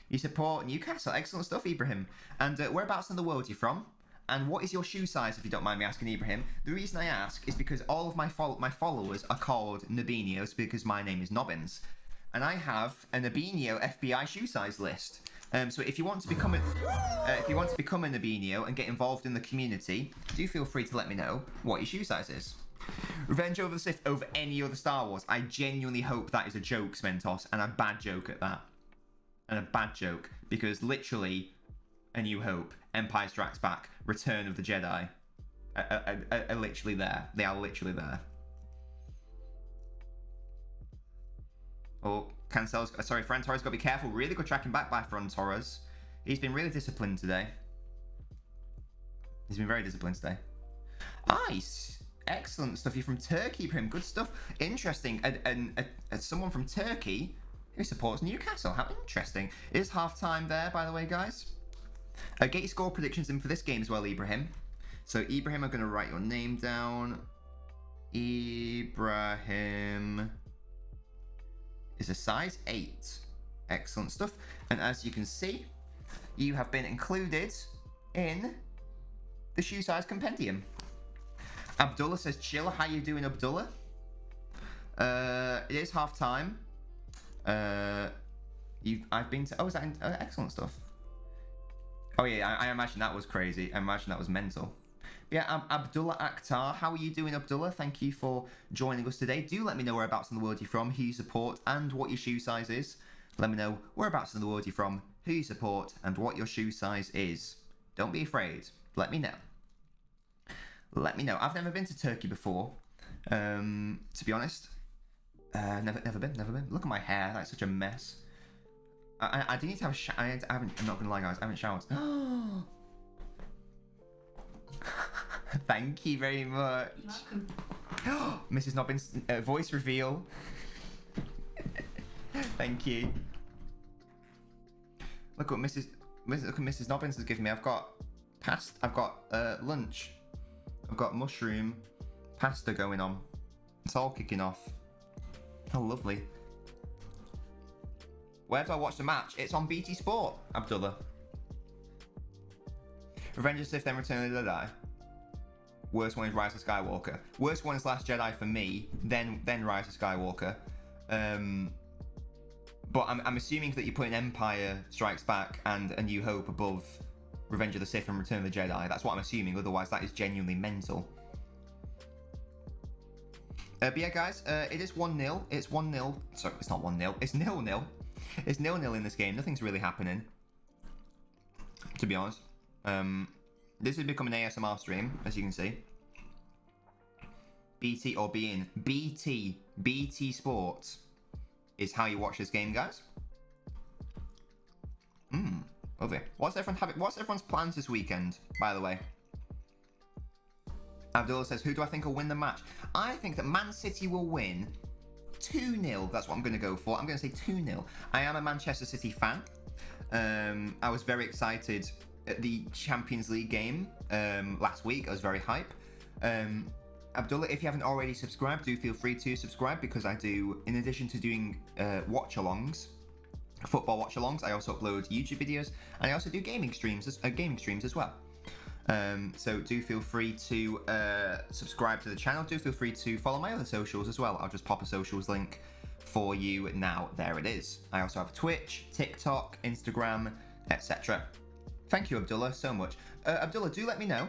You support Newcastle. Excellent stuff, Ibrahim. And whereabouts in the world are you from? And what is your shoe size, if you don't mind me asking, Ibrahim? The reason I ask is because all of my followers are called Nabinios because my name is Nobbins. And I have a Nabinio FBI shoe size list. So if you want to become a Nabinio and get involved in the community, do feel free to let me know what your shoe size is. Revenge of the Sith over any other Star Wars. I genuinely hope that is a joke, Smentos, and a bad joke at that. And a bad joke, because literally, A New Hope, Empire Strikes Back, Return of the Jedi are literally there. They are literally there. Oh, Cancel's... Sorry, Fran Torres, got to be careful. Really good tracking back by Fran Torres. He's been really disciplined today. He's been very disciplined today. Nice. Excellent stuff. You're from Turkey, Prim. Good stuff. Interesting. And someone from Turkey who supports Newcastle. How interesting. It is half-time there, by the way, guys. Get your score predictions in for this game as well, Ibrahim. So, Ibrahim, I'm going to write your name down. Ibrahim is a size 8. Excellent stuff. And as you can see, you have been included in the shoe size compendium. Abdullah says, chill. How you doing, Abdullah? It is half time. I've been to... Oh, is that... excellent stuff. Oh, yeah, I imagine that was crazy. I imagine that was mental. But yeah, Abdullah Akhtar. How are you doing, Abdullah? Thank you for joining us today. Do let me know whereabouts in the world you're from, who you support, and what your shoe size is. Let me know whereabouts in the world you're from, who you support, and what your shoe size is. Don't be afraid. Let me know. Let me know. I've never been to Turkey before, to be honest. Never been. Look at my hair. That's such a mess. I do need to have a shower. I'm not going to lie, guys. I haven't showered. Thank you very much. Mrs. Nobbins, voice reveal. Thank you. Look what Mrs. Nobbins has given me. I've got lunch. I've got mushroom pasta going on. It's all kicking off. Oh, lovely. Where do I watch the match? It's on BT Sport, Abdullah. Revenge of the Sith, then Return of the Jedi. Worst one is Rise of Skywalker. Worst one is Last Jedi for me, then Rise of Skywalker. But I'm assuming that you're putting Empire Strikes Back and A New Hope above Revenge of the Sith and Return of the Jedi. That's what I'm assuming, otherwise that is genuinely mental. But yeah, guys, it is 1-0. It's 1-0. Sorry, it's not 1-0. It's 0-0. It's 0-0 in this game. Nothing's really happening, to be honest. This has become an ASMR stream, as you can see. BT or being BT Sports is how you watch this game, guys. Lovely. What's everyone's plans this weekend, by the way? Abdullah says, who do I think will win the match? I think that Man City will win 2-0. That's what I'm going to go for. I'm going to say 2-0. I am a Manchester City fan. I was very excited at the Champions League game last week. I was very hype. Abdullah, if you haven't already subscribed, do feel free to subscribe, because I do, in addition to doing watch-alongs, football watch-alongs, I also upload YouTube videos, and I also do gaming streams as well. So do feel free to subscribe to the channel. Do feel free to follow my other socials as well. I'll just pop a socials link for you now. There it is. I also have Twitch, TikTok, Instagram, etc. Thank you, Abdullah, so much. Abdullah, do let me know.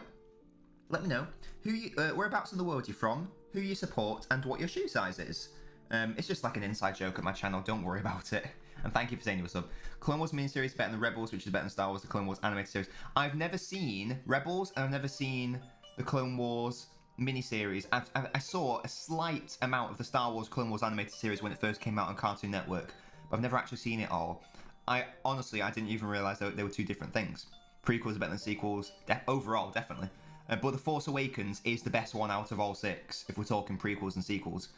Let me know who you, whereabouts in the world you're from, who you support, and what your shoe size is. It's just like an inside joke at my channel. Don't worry about it. And thank you for saying you were sub. Clone Wars miniseries better than Rebels, which is better than Star Wars, the Clone Wars animated series. I've never seen Rebels, and I've never seen the Clone Wars miniseries. I saw a slight amount of the Star Wars Clone Wars animated series when it first came out on Cartoon Network, but I've never actually seen it all. I didn't even realise that they were two different things. Prequels are better than sequels, overall, definitely. But The Force Awakens is the best one out of all 6, if we're talking prequels and sequels.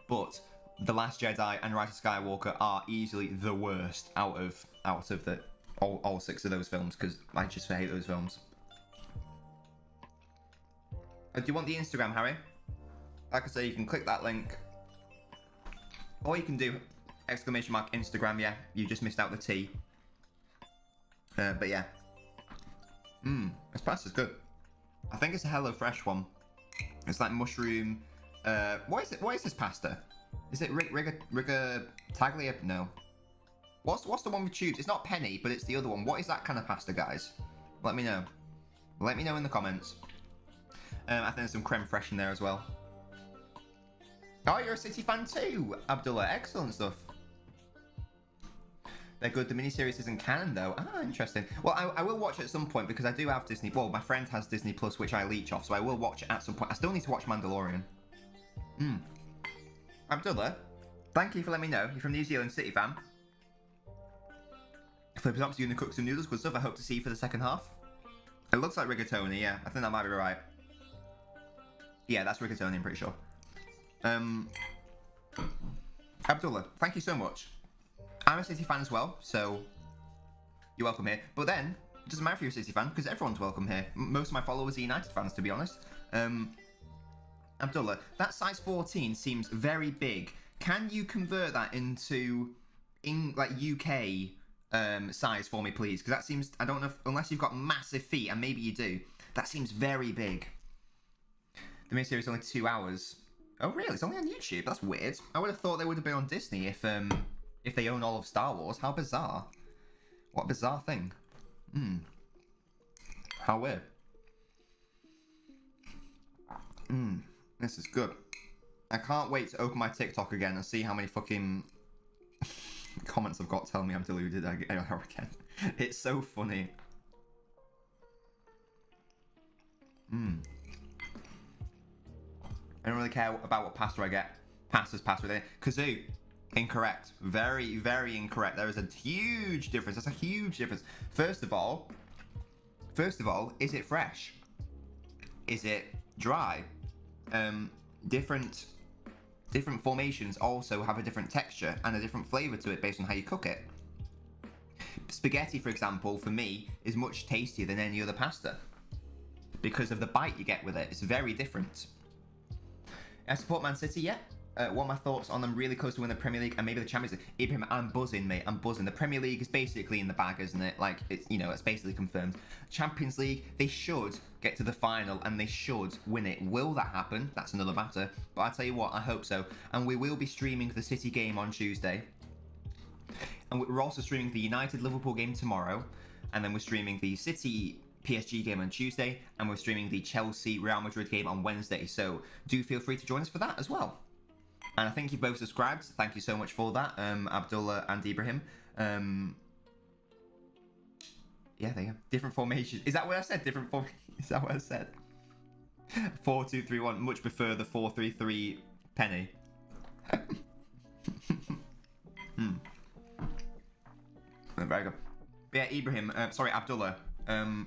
But The Last Jedi and Rise of Skywalker are easily the worst out of all 6 of those films, because I just hate those films. Do you want the Instagram, Harry? Like I say, you can click that link. Or you can do !Instagram, yeah. You just missed out the T. But yeah. This pasta's good. I think it's a HelloFresh one. It's like mushroom. What is it? What is this pasta? Is it rigataglia? No. What's the one with tubes? It's not penny, but it's the other one. What is that kind of pasta, guys? Let me know. Let me know in the comments. I think there's some creme fraiche in there as well. Oh, you're a City fan too, Abdullah. Excellent stuff. They're good. The miniseries isn't canon though. Ah, interesting. Well, I will watch it at some point because I do have Disney. Well, my friend has Disney Plus, which I leech off, so I will watch it at some point. I still need to watch Mandalorian. Abdullah, thank you for letting me know. You're from New Zealand, City fan. Flips up to you and cook some noodles. Good stuff. I hope to see you for the second half. It looks like rigatoni, yeah. I think that might be right. Yeah, that's rigatoni, I'm pretty sure. Abdullah, thank you so much. I'm a City fan as well, so you're welcome here. But then, it doesn't matter if you're a City fan, because everyone's welcome here. Most of my followers are United fans, to be honest. Abdullah, that size 14 seems very big. Can you convert that into, like, UK size for me, please? Because that seems, I don't know, unless you've got massive feet, and maybe you do, that seems very big. The miniseries is only 2 hours. Oh, really? It's only on YouTube? That's weird. I would have thought they would have been on Disney if they own all of Star Wars. How bizarre. What a bizarre thing. How weird. This is good. I can't wait to open my TikTok again and see how many fucking comments I've got telling me I'm deluded again. It's so funny. I don't really care about what pasta I get. Pasta's pasta with it. Kazoo. Incorrect. Very, very incorrect. There is a huge difference. That's a huge difference. First of all, is it fresh? Is it dry? Different formations also have a different texture and a different flavour to it based on how you cook it. Spaghetti, for example, for me, is much tastier than any other pasta because of the bite you get with it. It's very different. I support Man City, yeah. What are my thoughts on them? Really close to win the Premier League and maybe the Champions League. Ibrahim, I'm buzzing, mate. I'm buzzing. The Premier League is basically in the bag, isn't it? Like, it's, you know, it's basically confirmed. Champions League, they should get to the final and they should win it. Will that happen? That's another matter. But I tell you what, I hope so. And we will be streaming the City game on Tuesday. And we're also streaming the United Liverpool game tomorrow. And then we're streaming the City PSG game on Tuesday, and we're streaming the Chelsea Real Madrid game on Wednesday, so do feel free to join us for that as well. And I think you've both subscribed. Thank you so much for that, Abdullah and Ibrahim. Yeah, there you go. Different formations. Is that what I said? Different form. Is that what I said? 4-2-3-1. Much prefer the 4-3-3 penny. Very good. But yeah, Ibrahim. Sorry, Abdullah. Can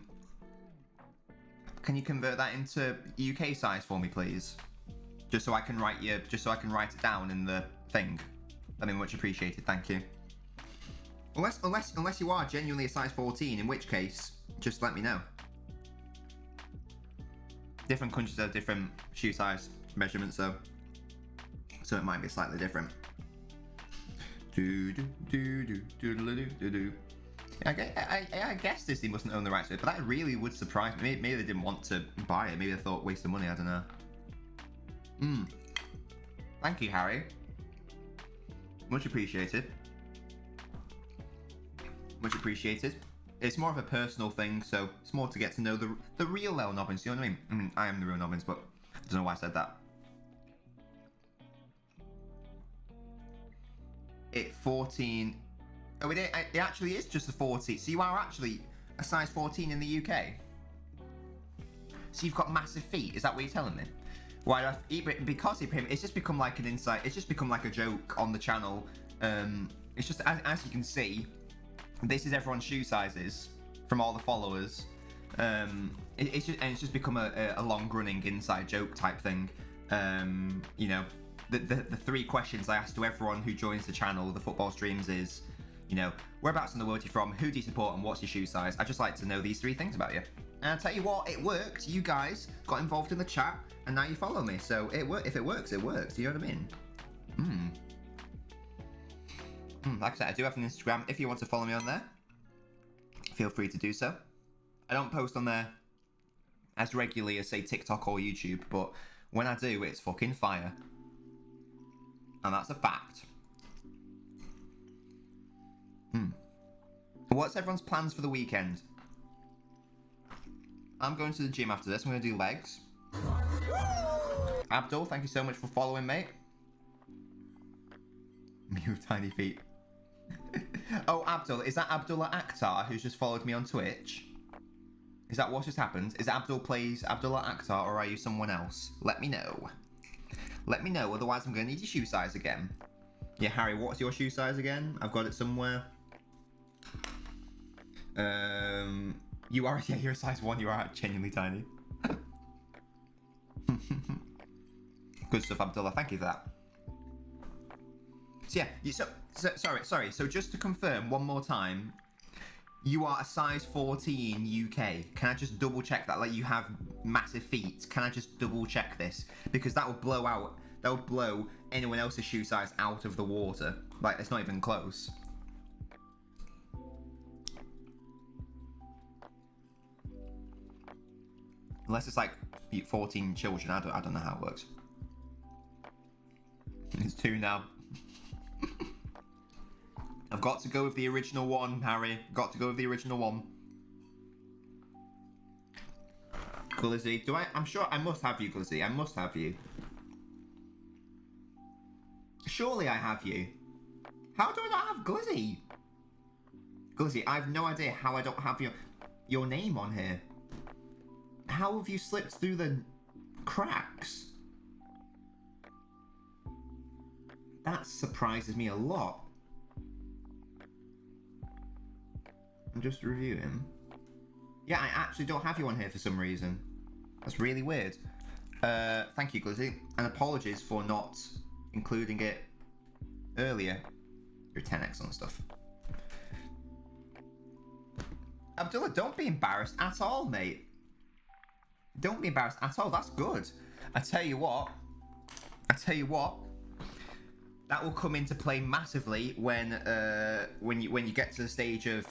you convert that into UK size for me, please? Just so I can write it down in the thing. That'd be much appreciated. Thank you. Unless you are genuinely a size 14, in which case, just let me know. Different countries have different shoe size measurements, so it might be slightly different. I guess Disney mustn't own the rights to it, but that really would surprise me. Maybe they didn't want to buy it. Maybe they thought waste of money. I don't know. Thank you, Harry. Much appreciated. Much appreciated. It's more of a personal thing, so it's more to get to know the real LNobbins. You know what I mean? I mean, I am the real Nobbins, but I don't know why I said that. it 14. Oh, it actually is just a 40. So you are actually a size 14 in the UK. So you've got massive feet. Is that what you're telling me? Why? Because it's just become like an insight. It's just become like a joke on the channel. It's just as you can see, this is everyone's shoe sizes from all the followers. It's just become a long-running inside joke type thing. You know, the 3 questions I ask to everyone who joins the channel, the football streams, is, you know, whereabouts in the world are you from, who do you support, and what's your shoe size? I just like to know these 3 things about you. And I'll tell you what, it worked. You guys got involved in the chat, and now you follow me. So if it works, it works. You know what I mean? Like I said, I do have an Instagram. If you want to follow me on there, feel free to do so. I don't post on there as regularly as, say, TikTok or YouTube, but when I do, it's fucking fire. And that's a fact. What's everyone's plans for the weekend? I'm going to the gym after this. I'm going to do legs. Abdul, thank you so much for following, mate. Me with tiny feet. Oh, Abdul, is that Abdullah Akhtar who's just followed me on Twitch? Is that what just happened? Is Abdul plays Abdullah Akhtar, or are you someone else? Let me know. Let me know, otherwise I'm going to need your shoe size again. Yeah, Harry, what's your shoe size again? I've got it somewhere. You are, yeah, you're a size 1, you are genuinely tiny. Good stuff, Abdullah, thank you for that. So yeah, sorry, so just to confirm one more time, you are a size 14 UK. Can I just double check that? Like, you have massive feet. Can I just double check this? Because that would blow anyone else's shoe size out of the water. Like, it's not even close. Unless it's like 14 children, I don't know how it works. It's 2 now. I've got to go with the original one, Harry. Got to go with the original one. Glizzy, I'm sure I must have you, Glizzy. I must have you. Surely I have you. How do I not have Glizzy? Glizzy, I have no idea how I don't have your name on here. How have you slipped through the cracks? That surprises me a lot. I'm just reviewing. Yeah, I actually don't have you on here for some reason. That's really weird. Thank you, Glizzy. And apologies for not including it earlier. You're 10x on stuff. Abdullah, don't be embarrassed at all, mate. Don't be embarrassed at all. That's good. I tell you what. That will come into play massively when you get to the stage of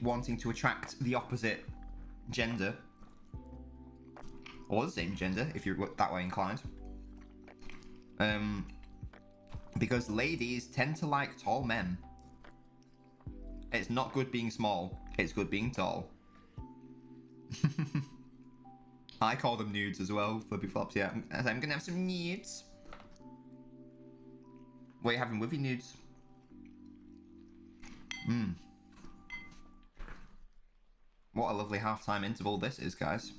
wanting to attract the opposite gender, or the same gender if you're that way inclined. Because ladies tend to like tall men. It's not good being small. It's good being tall. I call them nudes as well, flippy flops. Yeah, I'm gonna have some nudes. What are you having with your nudes? What a lovely half-time interval this is, guys.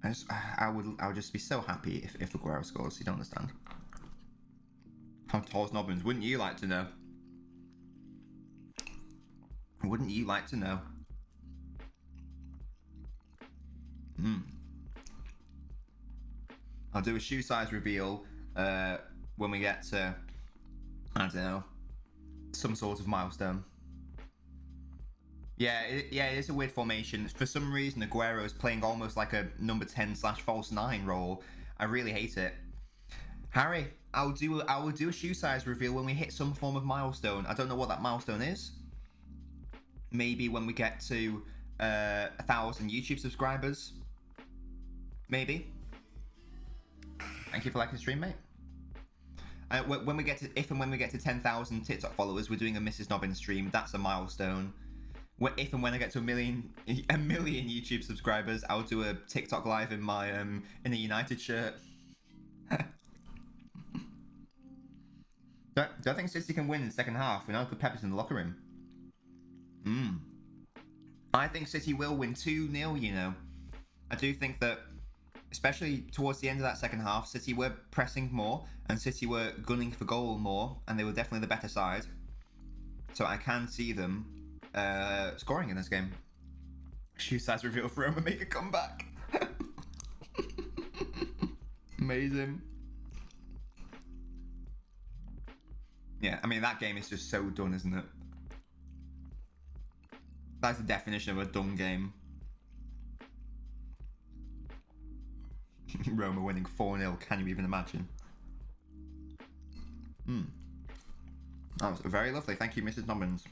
I would just be so happy if AGUERO scores. You don't understand. How tall is LNobbins? Wouldn't you like to know? Wouldn't you like to know? I'll do a shoe size reveal when we get to, I don't know, some sort of milestone. Yeah, it is a weird formation. For some reason, AGUERO is playing almost like a number 10/false 9 role. I really hate it. Harry, I will do a shoe size reveal when we hit some form of milestone. I don't know what that milestone is. Maybe when we get to 1,000 YouTube subscribers. Maybe. Thank you for liking the stream, mate. When we get to 10,000 TikTok followers, we're doing a Mrs. Nobbins stream. That's a milestone. If and when I get to a million YouTube subscribers, I'll do a TikTok live in my in a United shirt. Do I think City can win in the second half? We know good Pepper's in the locker room. I think City will win 2-0, you know. I do think that, especially towards the end of that second half, City were pressing more and City were gunning for goal more, and they were definitely the better side. So I can see them scoring in this game. Shoe size reveal for Roma make a comeback. Amazing. Yeah, I mean, that game is just so done, isn't it? That's the definition of a done game. Roma winning 4-0, can you even imagine? That was very lovely. Thank you, Mrs. LNobbins.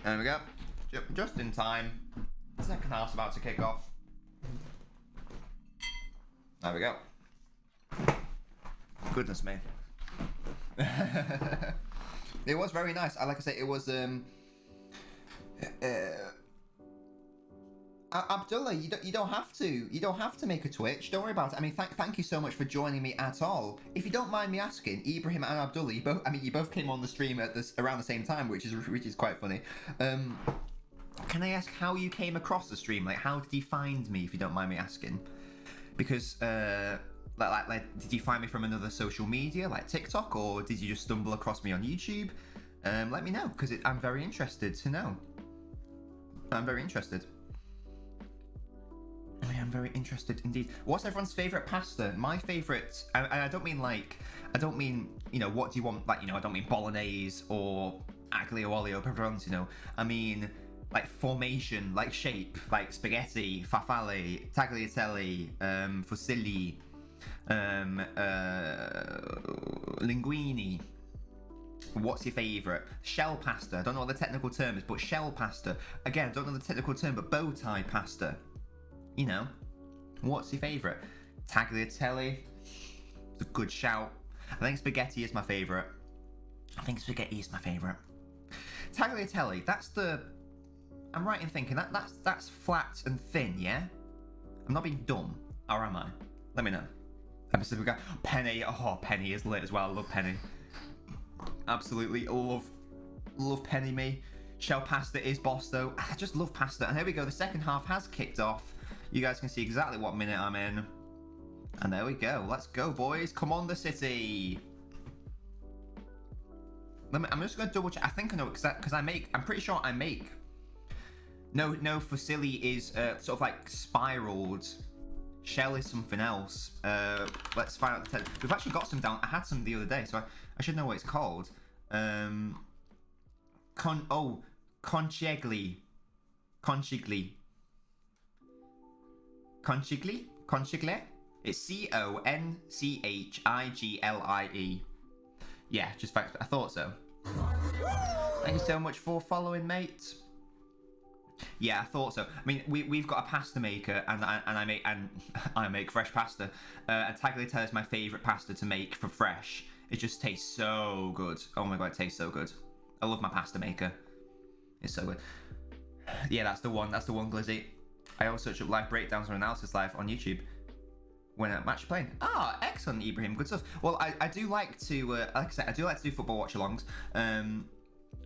There we go. Just in time. Second half's about to kick off. There we go. Goodness me. It was very nice. Like I say, it was Abdullah, you don't have to make a Twitch. Don't worry about it. I mean, thank you so much for joining me at all. If you don't mind me asking, Ibrahim and Abdullah, you both came on the stream at around the same time, which is quite funny. Can I ask how you came across the stream? Like, how did you find me? If you don't mind me asking, because like, did you find me from another social media like TikTok, or did you just stumble across me on YouTube? Let me know, because I'm very interested to know. I'm very interested. I am very interested indeed. What's everyone's favourite pasta? My favourite, and I don't mean you know, what do you want, like, you know, I don't mean bolognese or aglio olio pepperoni, you know. I mean, like, formation, like shape, like spaghetti, farfalle, tagliatelle, fusilli, linguine. What's your favourite? Shell pasta. I don't know what the technical term is, but shell pasta. Again, I don't know the technical term, but bow tie pasta. You know, what's your favourite? Tagliatelle. It's a good shout. I think spaghetti is my favourite. Tagliatelle. That's the. I'm right in thinking that's flat and thin. Yeah. I'm not being dumb, or am I? Let me know. Episode we got Penny. Oh, Penny is lit as well. I love Penny. Absolutely love Penny me. Shell pasta is boss though. I just love pasta. And here we go. The second half has kicked off. You guys can see exactly what minute I'm in. And there we go. Let's go, boys. Come on, the City. I'm just going to double check. I think I know, because I'm pretty sure I make. No, fusilli is sort of like spiraled. Shell is something else. Let's find out the we've actually got some down. I had some the other day, so I should know what it's called. Conchigli. It's Conchiglie. Yeah, just fact. I thought so. Thank you so much for following, mate. Yeah, I thought so. I mean, we've got a pasta maker, and I make fresh pasta. And tagliatelle is my favourite pasta to make for fresh. It just tastes so good. Oh my god, it tastes so good. I love my pasta maker. It's so good. Yeah, that's the one. That's the one, Glizzy. I also search up live breakdowns or analysis live on YouTube when at match playing. Ah, excellent, Ibrahim. Good stuff. Well, I do like to, like I said, I do like to do football watch-alongs.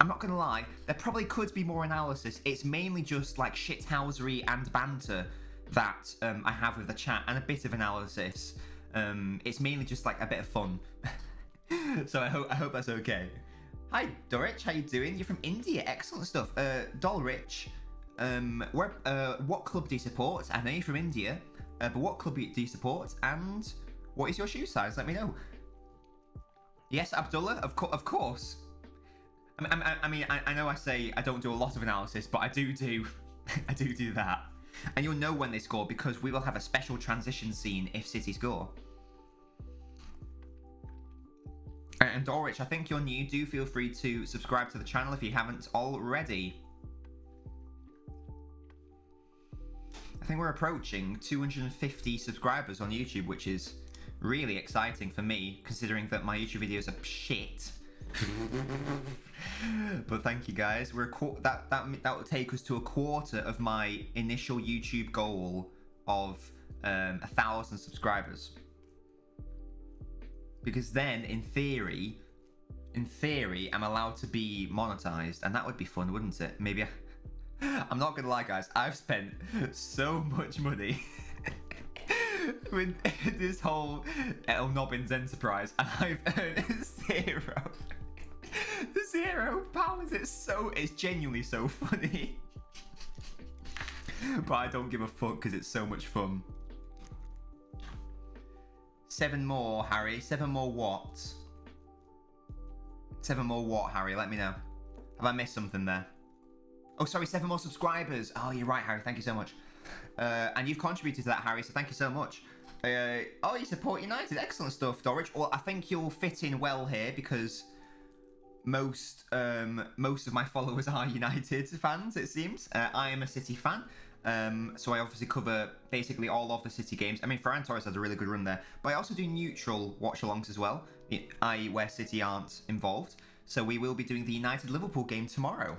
I'm not gonna lie, there probably could be more analysis. It's mainly just like shithousery and banter that I have with the chat, and a bit of analysis. It's mainly just like a bit of fun. So I hope that's okay. Hi, Dorich, how you doing? You're from India. Excellent stuff. Dolrich, what club do you support? I know you're from India, but what club do you support? And what is your shoe size? Let me know. Yes, Abdullah, of course. I mean, I know I say I don't do a lot of analysis, but I do I do that. And you'll know when they score, because we will have a special transition scene if City score. And Dorich, I think you're new. Do feel free to subscribe to the channel if you haven't already. I think we're approaching 250 subscribers on YouTube, which is really exciting for me, considering that my YouTube videos are shit. But thank you guys. That will take us to a quarter of my initial YouTube goal of 1,000 subscribers. Because then, in theory, I'm allowed to be monetized, and that would be fun, wouldn't it? Maybe I'm not gonna lie, guys. I've spent so much money with this whole LNobbins enterprise, and I've earned £0. It's genuinely so funny. But I don't give a fuck because it's so much fun. 7 more, Harry. 7 more what? 7 more what, Harry? Let me know. Have I missed something there? Oh, sorry, 7 more subscribers. Oh, you're right, Harry. Thank you so much. And you've contributed to that, Harry, so thank you so much. Oh, you support United. Excellent stuff, Dorridge. Well, I think you'll fit in well here because most of my followers are United fans, it seems. I am a City fan. So I obviously cover basically all of the City games. I mean, Ferran Torres has a really good run there. But I also do neutral watch-alongs as well, i.e. where City aren't involved. So we will be doing the United-Liverpool game tomorrow.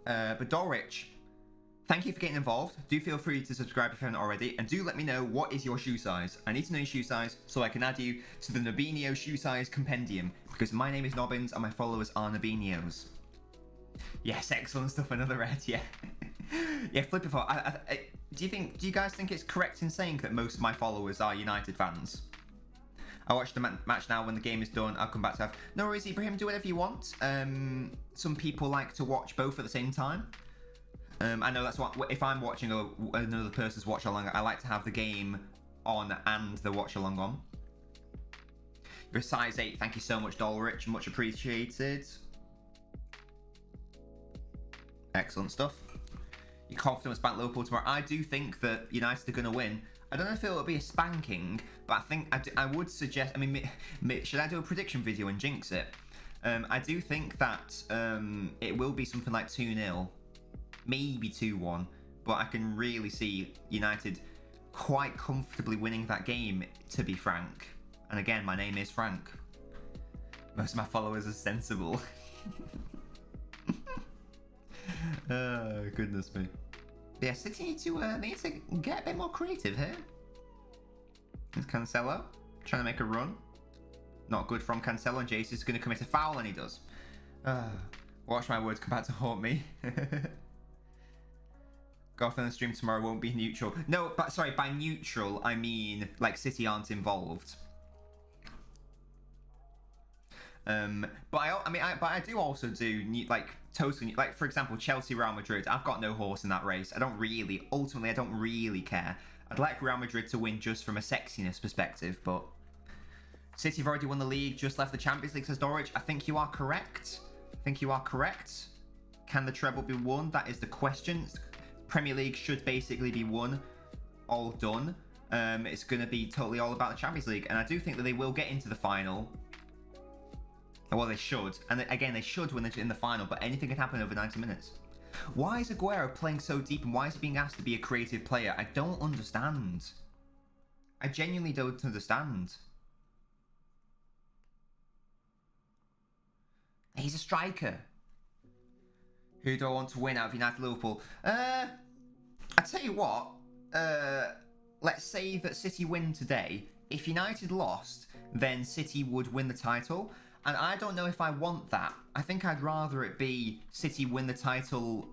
But Dorridge, thank you for getting involved. Do feel free to subscribe if you haven't already. And do let me know what is your shoe size. I need to know your shoe size so I can add you to the Nobinio shoe size compendium. Because my name is Nobbins and my followers are Nobinios. Yes, excellent stuff. Another red, yeah. Yeah, flip it for. Do you guys think it's correct in saying that most of my followers are United fans? I watch the match now. When the game is done, I'll come back to have. No worries, Ibrahim. Do whatever you want. Some people like to watch both at the same time. I know that's what. If I'm watching another person's watch along, I like to have the game on and the watch along on. You're a size 8. Thank you so much, Dolrich. Much appreciated. Excellent stuff. You're confident about Liverpool tomorrow. I do think that United are going to win. I don't know if it will be a spanking, but I think I would suggest. I mean, should I do a prediction video and jinx it? I do think that it will be something like 2-0, maybe 2-1, but I can really see United quite comfortably winning that game, to be frank. And again, my name is Frank. Most of my followers are sensible. Oh, goodness me. Yeah, City need to get a bit more creative here. It's Cancelo trying to make a run. Not good from Cancelo, and Jace is going to commit a foul, and he does. Watch my words come back to haunt me. Golf on the stream tomorrow won't be neutral. No, but sorry, by neutral I mean like City aren't involved. But I do also do like totally, like for example Chelsea Real Madrid. I've got no horse in that race. I don't really care. I'd like Real Madrid to win just from a sexiness perspective, but City have already won the league, just left the Champions League, says Dorridge. I think you are correct. Can the treble be won? That is the question. Premier League should basically be won, all done. It's going to be totally all about the Champions League, and I do think that they will get into the final. Well, they should. And again, they should when they're in the final, but anything can happen over 90 minutes. Why is AGUERO playing so deep, and why is he being asked to be a creative player? I don't understand. I genuinely don't understand. He's a striker. Who do I want to win out of United Liverpool? I tell you what. Let's say that City win today. If United lost, then City would win the title. And I don't know if I want that. I think I'd rather it be City win the title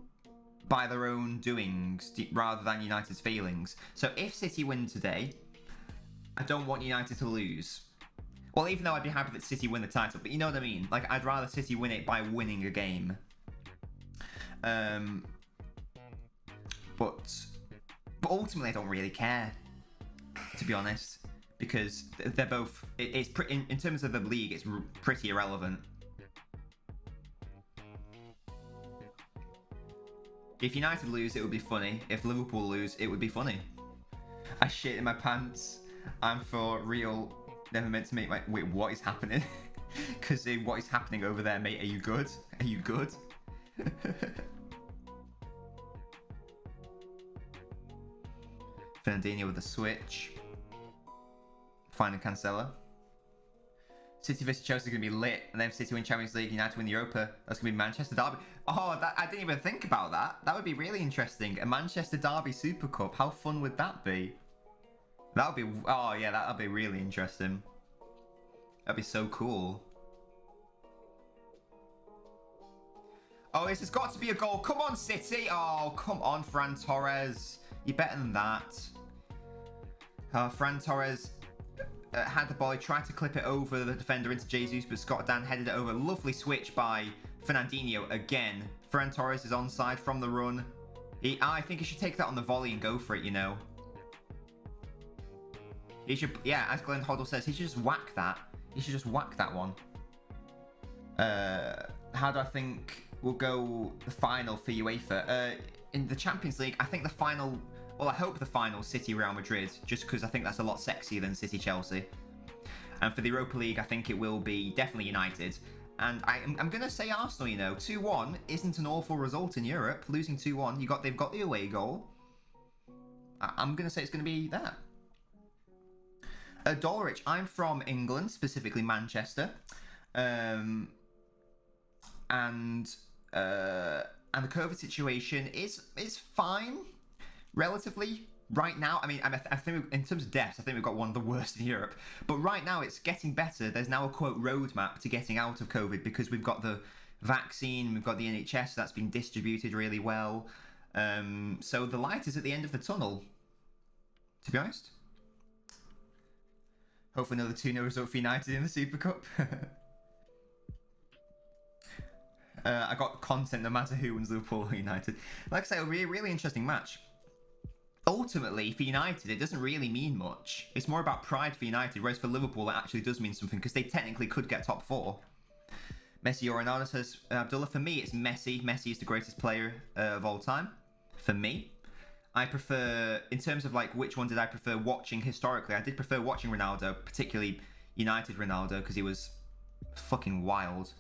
by their own doings rather than United's failings. So if City win today, I don't want United to lose. Well, even though I'd be happy that City win the title, but you know what I mean? Like, I'd rather City win it by winning a game. But ultimately, I don't really care, to be honest. Because they're both, it's pretty, in terms of the league, it's pretty irrelevant. If United lose, it would be funny. If Liverpool lose, it would be funny. I shit in my pants. I'm for real. Never meant to make my, wait, what is happening? Because what is happening over there, mate? Are you good? Are you good? Fernandinho with the switch. Finding Cancelo. City vs Chelsea is going to be lit, and then if City win Champions League, United win the Europa, that's going to be Manchester Derby. Oh, I didn't even think about that. That would be really interesting. A Manchester Derby Super Cup. How fun would that be? That would be... Oh, yeah, that would be really interesting. That'd be so cool. Oh, this has got to be a goal. Come on, City. Oh, come on, Fran Torres. You're better than that. Fran Torres had the ball. He tried to clip it over the defender into Jesus, but Scott Dan headed it over. Lovely switch by Fernandinho again. Fran Torres is onside from the run. I think he should take that on the volley and go for it, you know. He should, yeah, as Glenn Hoddle says, he should just whack that. He should just whack that one. How do I think we'll go the final for UEFA? In the Champions League, I think the final... Well, I hope the final City Real Madrid, just because I think that's a lot sexier than City Chelsea. And for the Europa League, I think it will be definitely United. And I'm going to say Arsenal, you know. 2-1 isn't an awful result in Europe. Losing 2-1, they've got the away goal. I'm going to say it's going to be that. Dolrich, I'm from England, specifically Manchester. And the COVID situation is fine, relatively, right now. I mean, I think in terms of deaths, I think we've got one of the worst in Europe. But right now, it's getting better. There's now a, quote, roadmap to getting out of COVID because we've got the vaccine, we've got the NHS that's been distributed really well. So the light is at the end of the tunnel, to be honest. Hopefully another 2-0 result for United in the Super Cup. I got content no matter who wins Liverpool or United. Like I say, a really, really interesting match. Ultimately, for United, it doesn't really mean much. It's more about pride for United, whereas for Liverpool, it actually does mean something, because they technically could get top 4. Messi or Ronaldo, says Abdullah. For me, it's Messi. Messi is the greatest player of all time. For me. I prefer, in terms of like which one did I prefer watching historically, I did prefer watching Ronaldo, particularly United Ronaldo, because he was fucking wild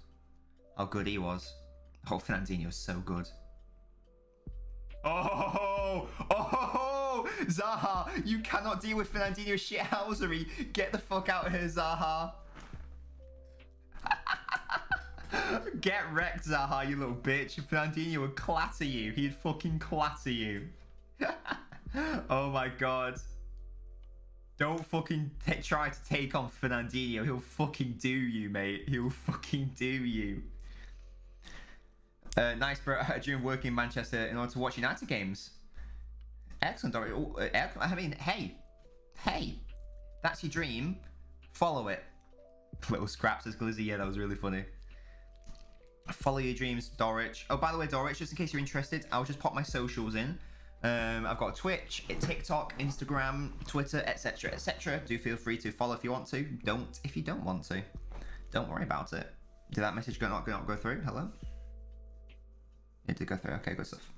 how good he was. Oh, Fernandinho was so good. Oh, Zaha, you cannot deal with Fernandinho's shithousery. Get the fuck out of here, Zaha. Get wrecked, Zaha, you little bitch. Fernandinho would clatter you. He'd fucking clatter you. Oh my god. Don't fucking try to take on Fernandinho. He'll fucking do you, mate. He'll fucking do you. Nice, bro. During working in Manchester in order to watch United games. Excellent. I mean, hey. That's your dream. Follow it. Little scraps as Glizzy. Yeah, that was really funny. Follow your dreams, Dorich. Oh, by the way, Dorich, just in case you're interested, I'll just pop my socials in. I've got a Twitch, TikTok, Instagram, Twitter, etc, etc. Do feel free to follow if you want to. Don't if you don't want to. Don't worry about it. Did that message not go through? Hello? It did go through. Okay, good stuff.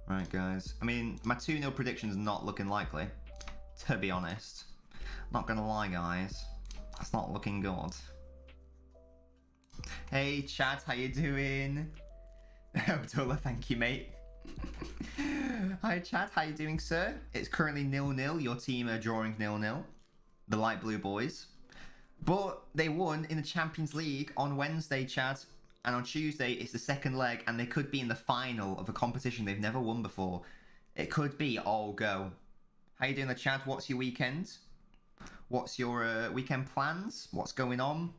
Right, guys. I mean, my 2-0 prediction is not looking likely, to be honest. Not gonna lie, guys. That's not looking good. Hey, chat, how you doing? Abdullah, thank you, mate. Hi, chat, how you doing, sir? It's currently 0-0. Your team are drawing 0-0. The light blue boys. But they won in the Champions League on Wednesday, chat. And on Tuesday, it's the second leg, and they could be in the final of a competition they've never won before. It could be all go. How you doing, the chat? What's your weekend? What's your weekend plans? What's going on?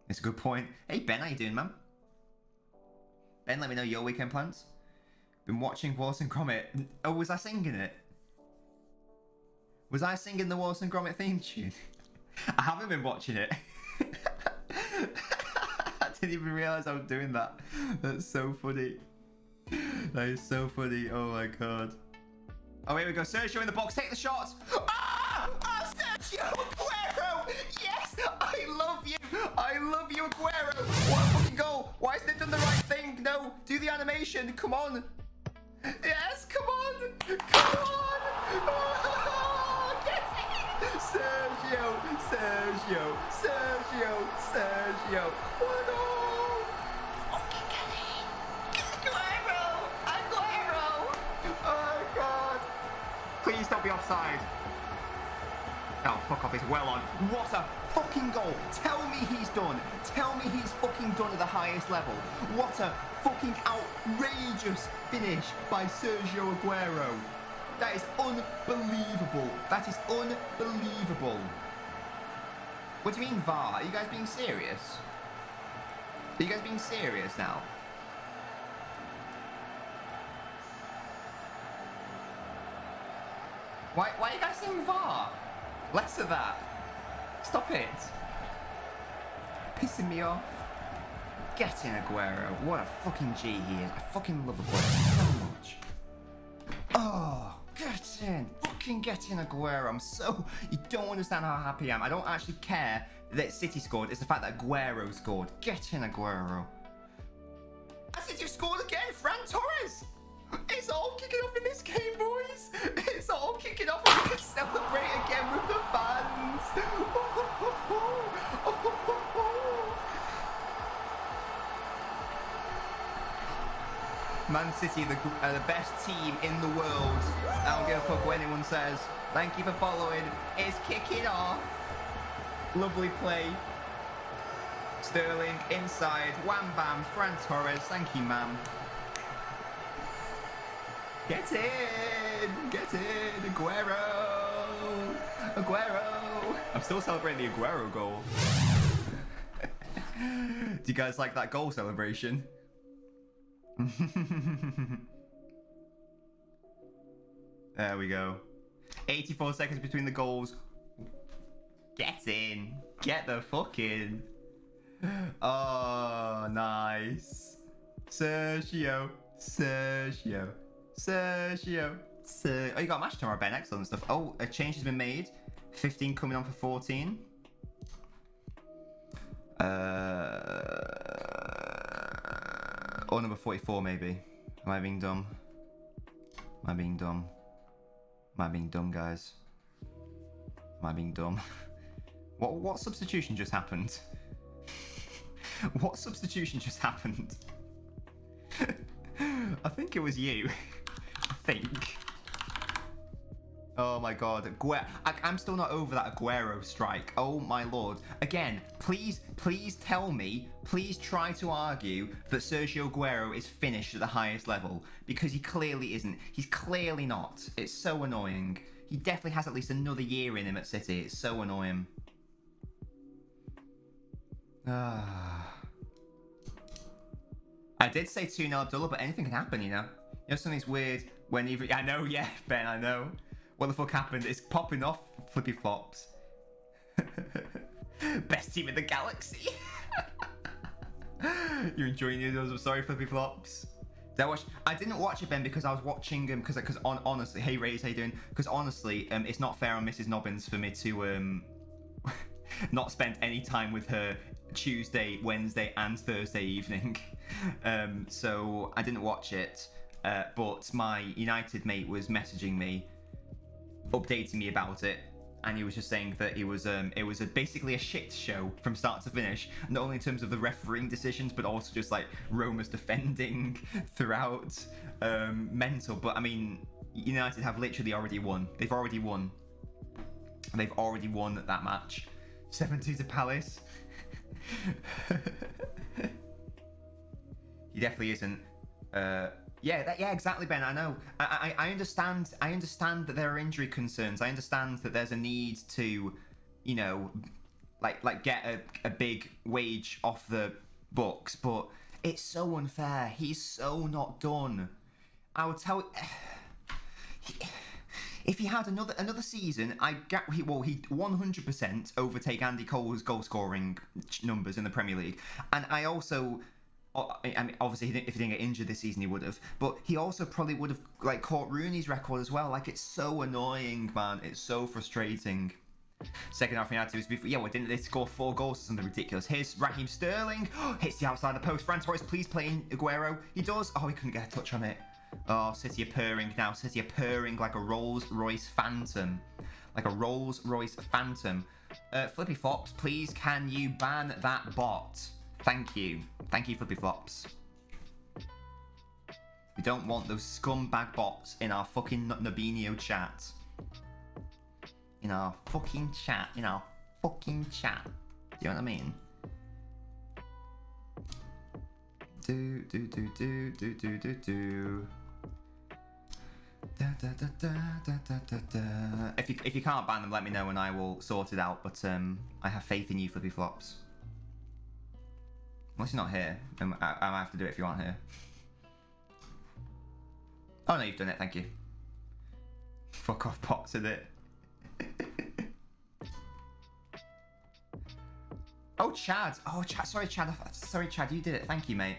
It's a good point. Hey, Ben, how you doing, man? Ben, let me know your weekend plans. Been watching Wallace and Gromit. Oh, was I singing it? Was I singing the Wallace and Gromit theme tune? I haven't been watching it. I didn't even realise I was doing that. That's so funny. That is so funny. Oh my god. Oh, here we go. Sergio in the box. Take the shot. Ah! Ah, Sergio Aguero! Yes! I love you! I love you, Aguero! What a fucking goal! Why hasn't it done the right thing? No! Do the animation! Come on! Yes! Come on! Come on! Oh, get it! Sergio! Sergio! Sergio! Sergio! What a goal! Fucking get it! Aguero! Aguero! Oh, God! Please don't be offside. Oh, fuck off, it's well on. What a fucking goal. Tell me he's done. Tell me he's fucking done at the highest level. What a fucking outrageous finish by Sergio Aguero. That is unbelievable. That is unbelievable. What do you mean VAR? Are you guys being serious? Are you guys being serious now? Why are you guys saying VAR? Less of that. Stop it. Pissing me off. Get in, Aguero. What a fucking G he is. I fucking love Aguero so much. Oh, get in. Fucking get in, Aguero. I'm so... You don't understand how happy I am. I don't actually care that City scored. It's the fact that Aguero scored. Get in, Aguero. I said you scored again, Fran Torres. It's all kicking off in this game, boys. It's all kicking off and we can celebrate again with the fans. Man City are the best team in the world. I don't give a fuck what anyone says. Thank you for following. It's kicking off. Lovely play. Sterling inside. Wham bam. Fran Torres. Thank you, man. Get in! Get in! Aguero! Aguero! I'm still celebrating the Aguero goal. Do you guys like that goal celebration? There we go. 84 seconds between the goals. Get in! Get the fuck in! Oh, nice. Sergio. Sergio. Sergio. Oh, you got a match tomorrow, Ben. Excellent stuff. Oh, a change has been made. 15 coming on for 14. Or number 44, maybe. Am I being dumb? Am I being dumb? Am I being dumb, guys? Am I being dumb? What substitution just happened? What substitution just happened? I think it was you. I think. Oh my god. I'm still not over that Aguero strike. Oh my lord. Again, please tell me, please try to argue that Sergio Aguero is finished at the highest level. Because he clearly isn't. He's clearly not. It's so annoying. He definitely has at least another year in him at City. It's so annoying. I did say 2-0 Abdullah, but anything can happen, you know? You know, something's weird when even... I know, yeah, Ben, I know. What the fuck happened? It's popping off flippy flops. Best team in the galaxy. You're enjoying yours. I'm sorry, flippy flops. I didn't watch it, Ben, because I was watching because honestly, hey Rays, how you doing? Because honestly, it's not fair on Mrs. Nobbins for me to not spend any time with her Tuesday, Wednesday, and Thursday evening. So I didn't watch it, but my United mate was messaging me, updating me about it, and he was just saying that it was basically a shit show from start to finish, not only in terms of the refereeing decisions, but also just like Roma's defending throughout. Mental. But I mean, United have literally already won. They've already won that match. 7-2 to Palace. He definitely isn't. Yeah, exactly, Ben. I know. I understand. I understand that there are injury concerns. I understand that there's a need to, you know, like get a big wage off the books. But it's so unfair. He's so not done. I would tell. If he had another season, he'd 100% overtake Andy Cole's goal scoring numbers in the Premier League. And I also. I mean, obviously, if he didn't get injured this season, he would have. But he also probably would have like caught Rooney's record as well. Like, it's so annoying, man. It's so frustrating. Second half, United was before. Yeah, well, didn't they score 4 goals or something ridiculous? Here's Raheem Sterling. Hits the outside of the post. Fran Torres, please play in Aguero. He does. Oh, he couldn't get a touch on it. Oh, City are purring now. City are purring like a Rolls-Royce Phantom. Like a Rolls-Royce Phantom. Flippy Flops, please can you ban that bot? Thank you. Thank you, Flippy Flops. We don't want those scumbag bots in our fucking Nobinio chat. In our fucking chat. Do you know what I mean? If you can't ban them, let me know and I will sort it out. But I have faith in you, Flippy Flops. Unless you're not here, I might have to do it if you aren't here. Oh no, you've done it. Thank you. Fuck off, pots in it. Oh, Chad. Oh, Chad. Sorry, Chad. Sorry, Chad. You did it. Thank you, mate.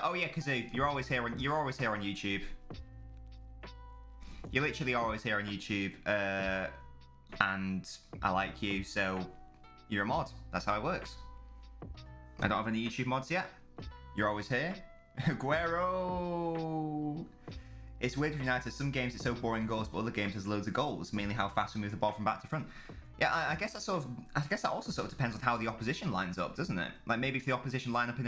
Oh yeah, Kazoo. You're always here on YouTube. You're literally always here on YouTube, and I like you, so you're a mod. That's how it works. I don't have any YouTube mods yet. You're always here. AGUERO! It's weird with United. Some games it's so boring goals, but other games there's loads of goals. Mainly how fast we move the ball from back to front. Yeah, I guess that also sort of depends on how the opposition lines up, doesn't it? Like maybe if the opposition line up in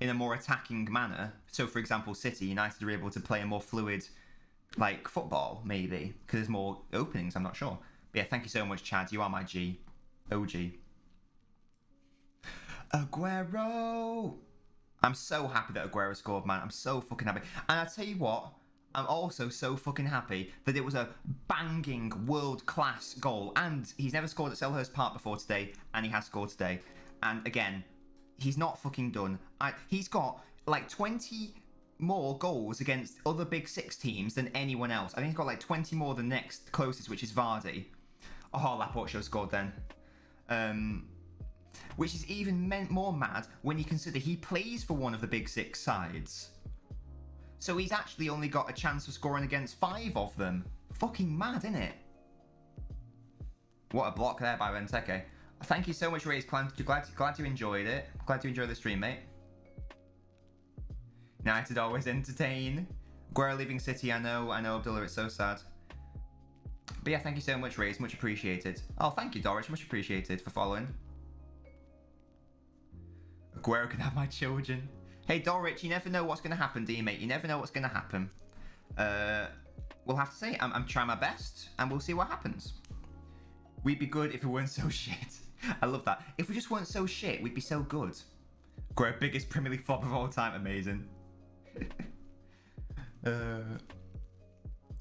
a more attacking manner. So for example, City, United are able to play a more fluid, like football, maybe because there's more openings. I'm not sure. But yeah, thank you so much, Chad. You are my G, OG. AGUERO! I'm so happy that AGUERO scored, man. I'm so fucking happy. And I tell you what, I'm also so fucking happy that it was a banging world-class goal. And he's never scored at Selhurst Park before today, and he has scored today. And again, he's not fucking done. He's got like 20 more goals against other Big Six teams than anyone else. I think he's got like 20 more than the next closest, which is Vardy. Oh, Laporte should have scored then. Which is even more mad when you consider he plays for one of the Big Six sides. So he's actually only got a chance of scoring against 5 of them. Fucking mad, innit? What a block there by Benteke. Thank you so much, Ray's. Glad you enjoyed it. Glad you enjoyed the stream, mate. United always entertain. AGUERO leaving City, I know, Abdullah, it's so sad. But yeah, thank you so much, Ray's. Much appreciated. Oh, thank you, Dorich. Much appreciated for following. AGUERO can have my children. Hey, Dorich, you never know what's going to happen, do you, mate? You never know what's going to happen. We'll have to see. I'm trying my best, and we'll see what happens. We'd be good if we weren't so shit. I love that. If we just weren't so shit, we'd be so good. AGUERO, biggest Premier League flop of all time. Amazing.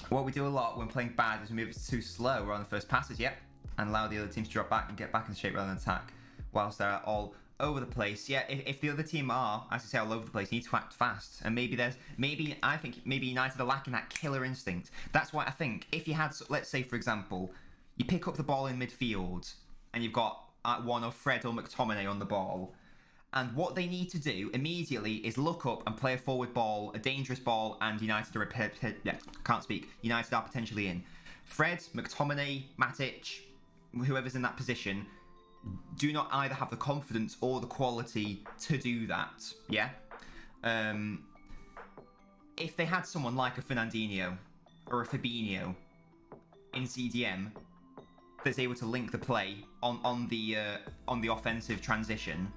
What we do a lot when playing bad is we move it too slow. We're on the first passes, yep, and allow the other teams to drop back and get back in shape rather than attack, whilst they're all over the place. Yeah, if the other team are, as I say, all over the place, you need to act fast. And maybe I think United are lacking that killer instinct. That's why I think if you had, let's say for example, you pick up the ball in midfield and you've got one of Fred or McTominay on the ball, and what they need to do immediately is look up and play a forward ball, a dangerous ball, and United are United are potentially in. Fred, McTominay, Matic, whoever's in that position, do not either have the confidence or the quality to do that, yeah? If they had someone like a Fernandinho or a Fabinho in CDM that's able to link the play on the offensive transition,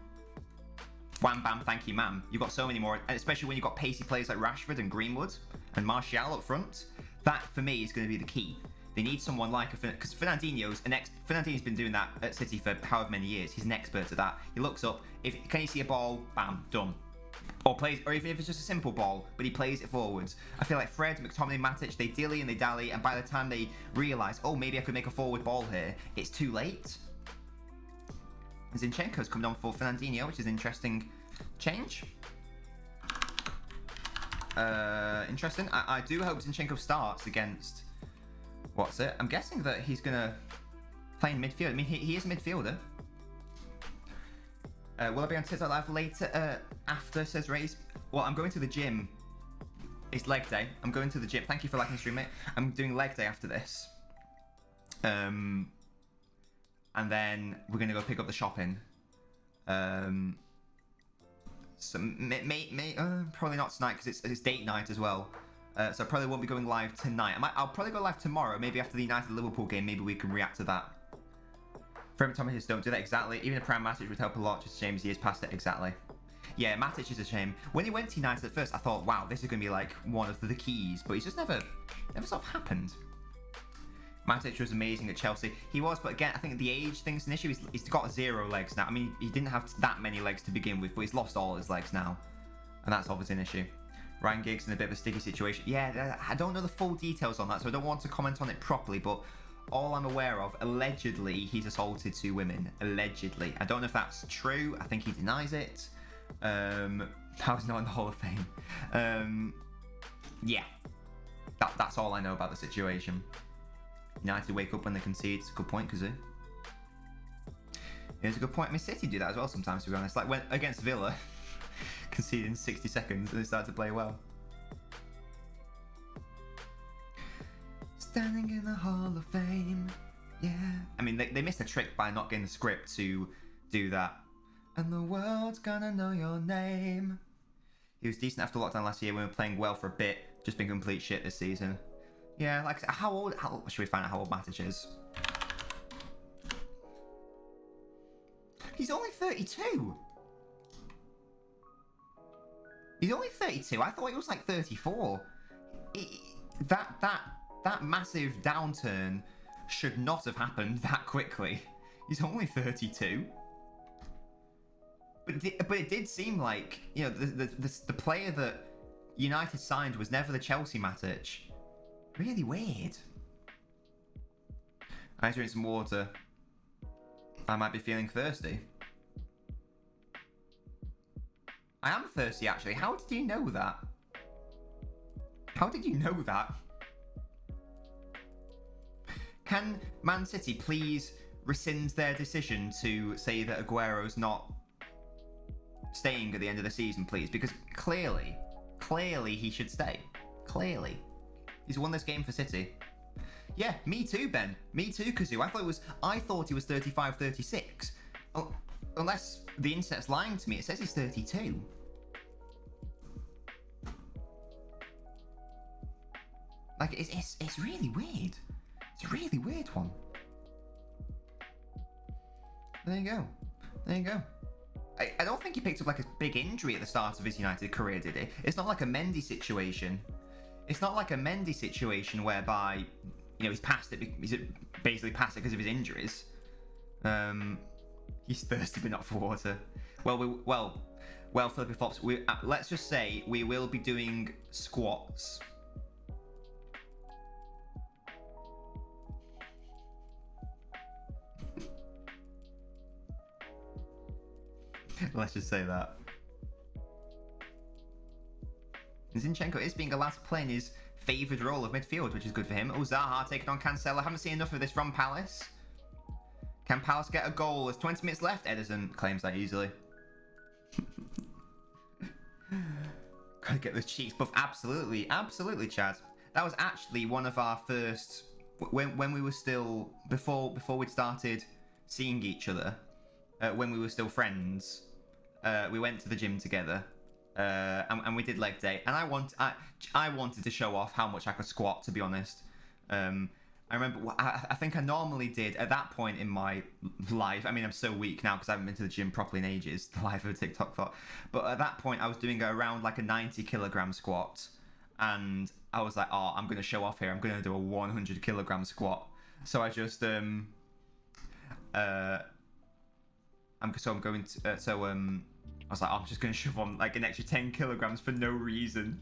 wham bam, thank you ma'am. You've got so many more, especially when you've got pacey players like Rashford and Greenwood and Martial up front. That for me is going to be the key. They need someone like because Fernandinho's been doing that at City for however many years. He's an expert at that. He looks up, can you see a ball? Bam, done. Or even if it's just a simple ball, but he plays it forwards. I feel like Fred, McTominay, Matic, they dilly and they dally, and by the time they realise, oh, maybe I could make a forward ball here, it's too late. Zinchenko's coming on for Fernandinho, which is an interesting change. Interesting. I do hope Zinchenko starts against... What's it? I'm guessing that he's going to play in midfield. I mean, he is a midfielder. Will I be on TikTok Live later after, says Ray's? Well, I'm going to the gym. It's leg day. I'm going to the gym. Thank you for liking the stream, mate. I'm doing leg day after this. And then we're going to go pick up the shopping. So probably not tonight because it's date night as well. So I probably won't be going live tonight. I'll probably go live tomorrow, maybe after the United-Liverpool game. Maybe we can react to that. Fred McTominay just don't do that, exactly. Even a prime Matic would help a lot, just a shame he is past it, exactly. Yeah, Matic is a shame. When he went to United at first, I thought, wow, this is going to be like one of the keys, but he's just never sort of happened. Matic was amazing at Chelsea. He was, but again, I think the age thing's an issue. He's got 0 legs now. I mean, he didn't have that many legs to begin with, but he's lost all his legs now. And that's obviously an issue. Ryan Giggs in a bit of a sticky situation. Yeah, I don't know the full details on that, so I don't want to comment on it properly, but all I'm aware of, allegedly, he's assaulted 2 women. Allegedly. I don't know if that's true. I think he denies it. How he's not in the Hall of Fame. Yeah. That's all I know about the situation. United wake up when they concede. It's a good point, Kazoo. It's a good point. I mean, City do that as well sometimes, to be honest. Like when against Villa, conceding 60 seconds and they start to play well. Standing in the Hall of Fame. Yeah. I mean, they missed a trick by not getting the script to do that. And the world's gonna know your name. He was decent after lockdown last year when we were playing well for a bit. Just been complete shit this season. Yeah, like, how old should we find out how old Matic is? He's only 32. He's only 32. I thought he was like 34. That massive downturn should not have happened that quickly. He's only 32. But it did seem like, you know, the player that United signed was never the Chelsea Matic. Really weird. I drink some water. I might be feeling thirsty. I am thirsty, actually. How did you know that? How did you know that? Can Man City please rescind their decision to say that Aguero's not staying at the end of the season, please? Because clearly he should stay. Clearly. He's won this game for City. Yeah, me too, Ben. Me too, Kazoo. I thought he was 35, 36. Oh, unless the internet's lying to me, it says he's 32. Like, it's really weird. It's a really weird one. There you go. There you go. I don't think he picked up like a big injury at the start of his United career, did he? It's not like a Mendy situation. It's not like a Mendy situation whereby, you know, he's past it. He's basically past it because of his injuries. He's thirsty but not for water. Well, Philippi Flops. Let's just say we will be doing squats. Let's just say that. Zinchenko is being allowed to play in his favoured role of midfield, which is good for him. Oh, Zaha taking on Cancelo. I haven't seen enough of this from Palace. Can Palace get a goal? There's 20 minutes left. Ederson claims that easily. Gotta get those cheeks buff. Absolutely, Chad. That was actually one of our first, when we were still, before we'd started seeing each other, when we were still friends, we went to the gym together. And we did leg day, and I wanted to show off how much I could squat, to be honest. I remember, I think I normally did, at that point in my life, I mean, I'm so weak now because I haven't been to the gym properly in ages, the life of a TikTok thought, but at that point I was doing around like a 90 kilogram squat, and I was like, oh, I'm going to show off here, I'm going to do a 100 kilogram squat. So I just, I was like, oh, I'm just going to shove on like an extra 10 kilograms for no reason.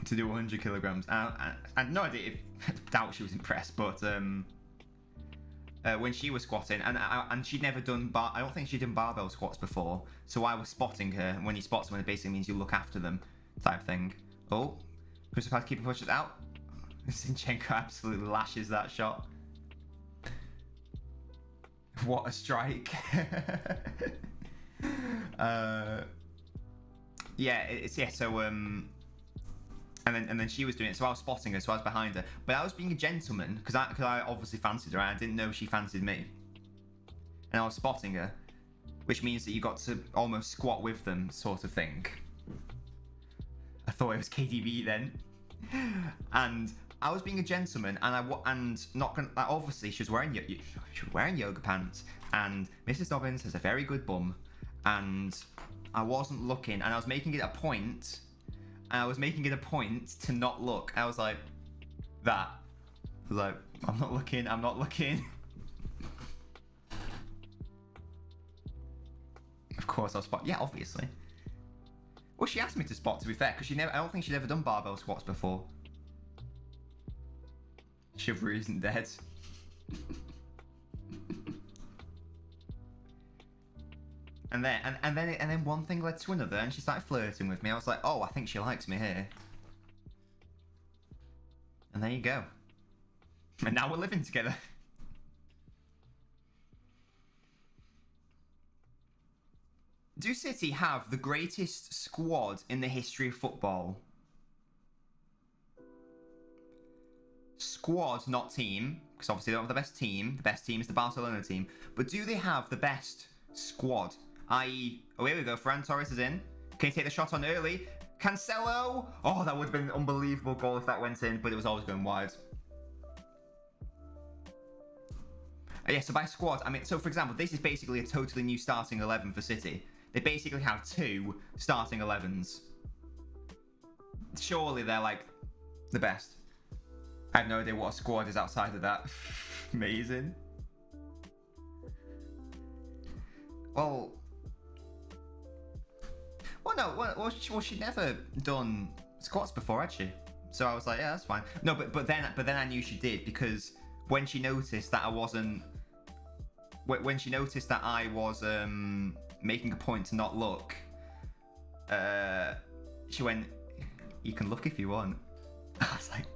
To do 100 kilograms. I had no idea doubt she was impressed, but when she was squatting, and she'd never done I don't think she'd done barbell squats before, so I was spotting her, and when you spot someone, it basically means you look after them, type thing. Oh, Crystal Palace keeper pushes it out. Zinchenko absolutely lashes that shot. What a strike. And then she was doing it, so I was spotting her, so I was behind her. But I was being a gentleman, because I obviously fancied her, and I didn't know she fancied me. And I was spotting her, which means that you got to almost squat with them, sort of thing. I thought it was KDB then. And I was being a gentleman, and not gonna, like, obviously she was wearing yoga pants, and Mrs. Dobbins has a very good bum, and I wasn't looking, and I was making it a point. And I was making it a point to not look. I was like, that. Like, I'm not looking. I'm not looking. Of course, I'll spot. Yeah, obviously. Well, she asked me to spot, to be fair, because she never. I don't think she'd ever done barbell squats before. Chivalry isn't dead. And then one thing led to another, and she started flirting with me. I was like, oh, I think she likes me here. And there you go. And now we're living together. Do City have the greatest squad in the history of football? Squad, not team, because obviously they don't have the best team. The best team is the Barcelona team. But do they have the best squad? I.e., oh, here we go. Ferran Torres is in. Can he take the shot on early? Cancelo! Oh, that would have been an unbelievable goal if that went in, but it was always going wide. Yeah, so by squad, I mean, so for example, this is basically a totally new starting 11 for City. They basically have 2 starting 11s. Surely they're like the best. I have no idea what a squad is outside of that. Amazing. Well, no. She'd never done squats before, had she? So I was like, yeah, that's fine. No, but then I knew she did, because when she noticed that I wasn't, when she noticed that I was making a point to not look, she went, "You can look if you want." I was like,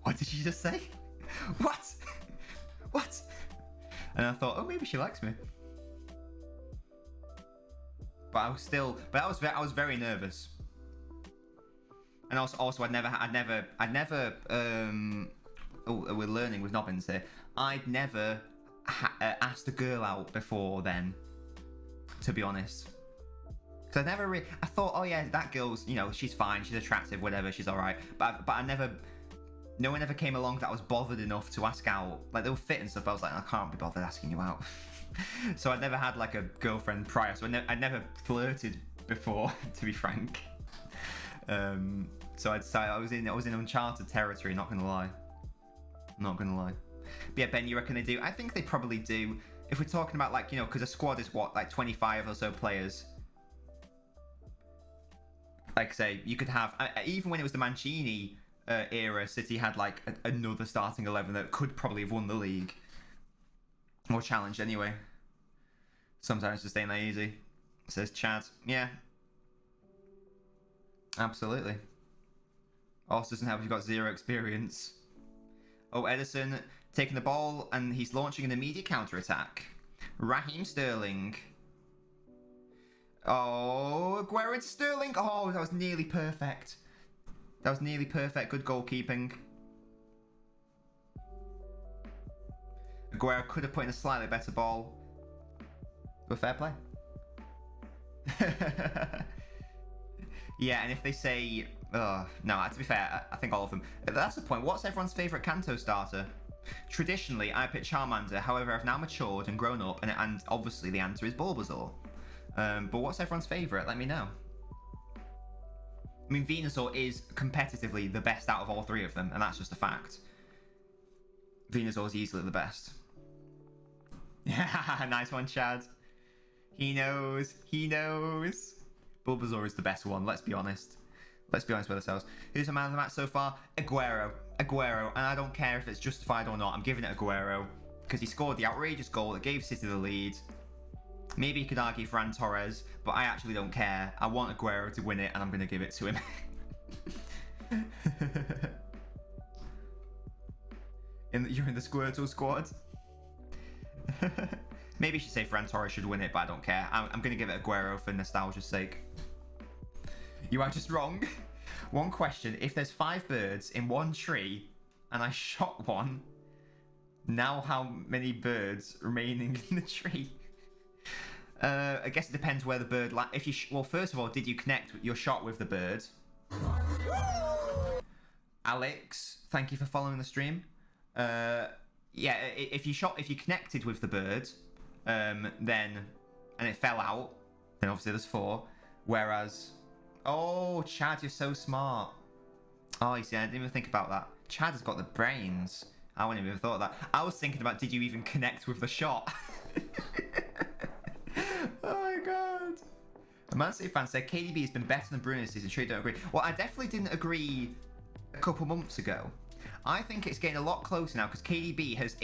what did she just say? What? What? And I thought, oh, maybe she likes me. But I was still, I was very nervous. And also I'd never, oh, we're learning with Nobbins here. I'd never asked a girl out before then, to be honest. Because I thought, oh yeah, that girl's, you know, she's fine, she's attractive, whatever, she's alright. But I never, no one ever came along that I was bothered enough to ask out. Like, they were fit and stuff, but I was like, I can't be bothered asking you out. So I'd never had like a girlfriend prior, so I'd never flirted before, to be frank. So I'd say I was in uncharted territory, not gonna lie. But yeah, Ben, you reckon they do? I think they probably do. If we're talking about, like, you know, because a squad is what, like 25 or so players. Like, say, you could have, even when it was the Mancini era, City had like another starting 11 that could probably have won the league. Or challenged anyway. Sometimes just ain't that easy. Says Chad. Yeah. Absolutely. Also doesn't help if you've got 0 experience. Oh, Edison taking the ball and he's launching an immediate counter-attack. Raheem Sterling. Oh, Aguero into Sterling. Oh, that was nearly perfect. That was nearly perfect. Good goalkeeping. Aguero could have put in a slightly better ball. But fair play. Yeah, and if they say... no, to be fair, I think all of them. That's the point. What's everyone's favourite Kanto starter? Traditionally, I pick Charmander. However, I've now matured and grown up, and obviously the answer is Bulbasaur. But what's everyone's favourite? Let me know. I mean, Venusaur is competitively the best out of all 3 of them, and that's just a fact. Venusaur's easily the best. Yeah, nice one, Chad. He knows. He knows. Bulbasaur is the best one, let's be honest. Let's be honest with ourselves. Who's the man of the match so far? Aguero. Aguero. And I don't care if it's justified or not. I'm giving it Aguero. Because he scored the outrageous goal that gave City the lead. Maybe you could argue Ferran Torres, but I actually don't care. I want Aguero to win it, and I'm going to give it to him. You're in the Squirtle squad? Maybe you should say Ferran Torres should win it, but I don't care. I'm going to give it Aguero for nostalgia's sake. You are just wrong. One question. If there's 5 birds in one tree, and I shot one, now how many birds remaining in the tree? I guess it depends where the bird... well, first of all, did you connect your shot with the bird? Alex, thank you for following the stream. Yeah, if you connected with the bird, and it fell out, then obviously there's 4. Whereas, oh, Chad, you're so smart. Oh, you see, I didn't even think about that. Chad has got the brains. I wouldn't even have thought of that. I was thinking about, did you even connect with the shot? Oh my god. A Man City fan said KDB has been better than Bruno this season. Sure, you don't agree. Well, I definitely didn't agree a couple months ago. I think it's getting a lot closer now because KDB has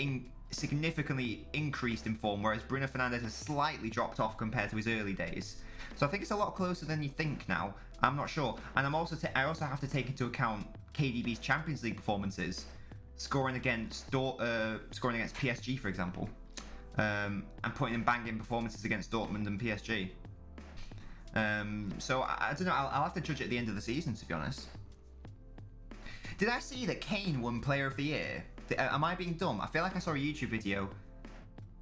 significantly increased in form, whereas Bruno Fernandes has slightly dropped off compared to his early days. So I think it's a lot closer than you think now. I'm not sure. And I also have to take into account KDB's Champions League performances, scoring against PSG, for example, and putting in banging performances against Dortmund and PSG. So I don't know. I'll have to judge at the end of the season, to be honest. Did I see that Kane won Player of the Year? Am I being dumb? I feel like I saw a YouTube video.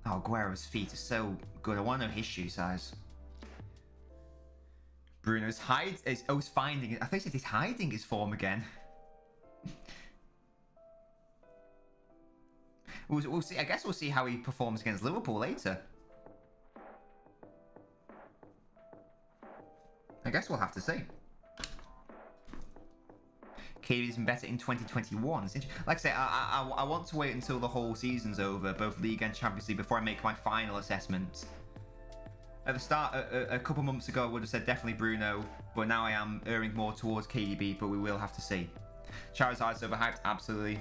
Oh, Aguero's feet are so good. I want to know his shoe size. Bruno's finding it. I think he's hiding his form again. We'll see. I guess we'll see how he performs against Liverpool later. I guess we'll have to see. KDB's been better in 2021. Like I say, I want to wait until the whole season's over, both League and Champions League, before I make my final assessment. At the start, a couple months ago, I would have said definitely Bruno, but now I am erring more towards KDB, but we will have to see. Charizard's overhyped, absolutely.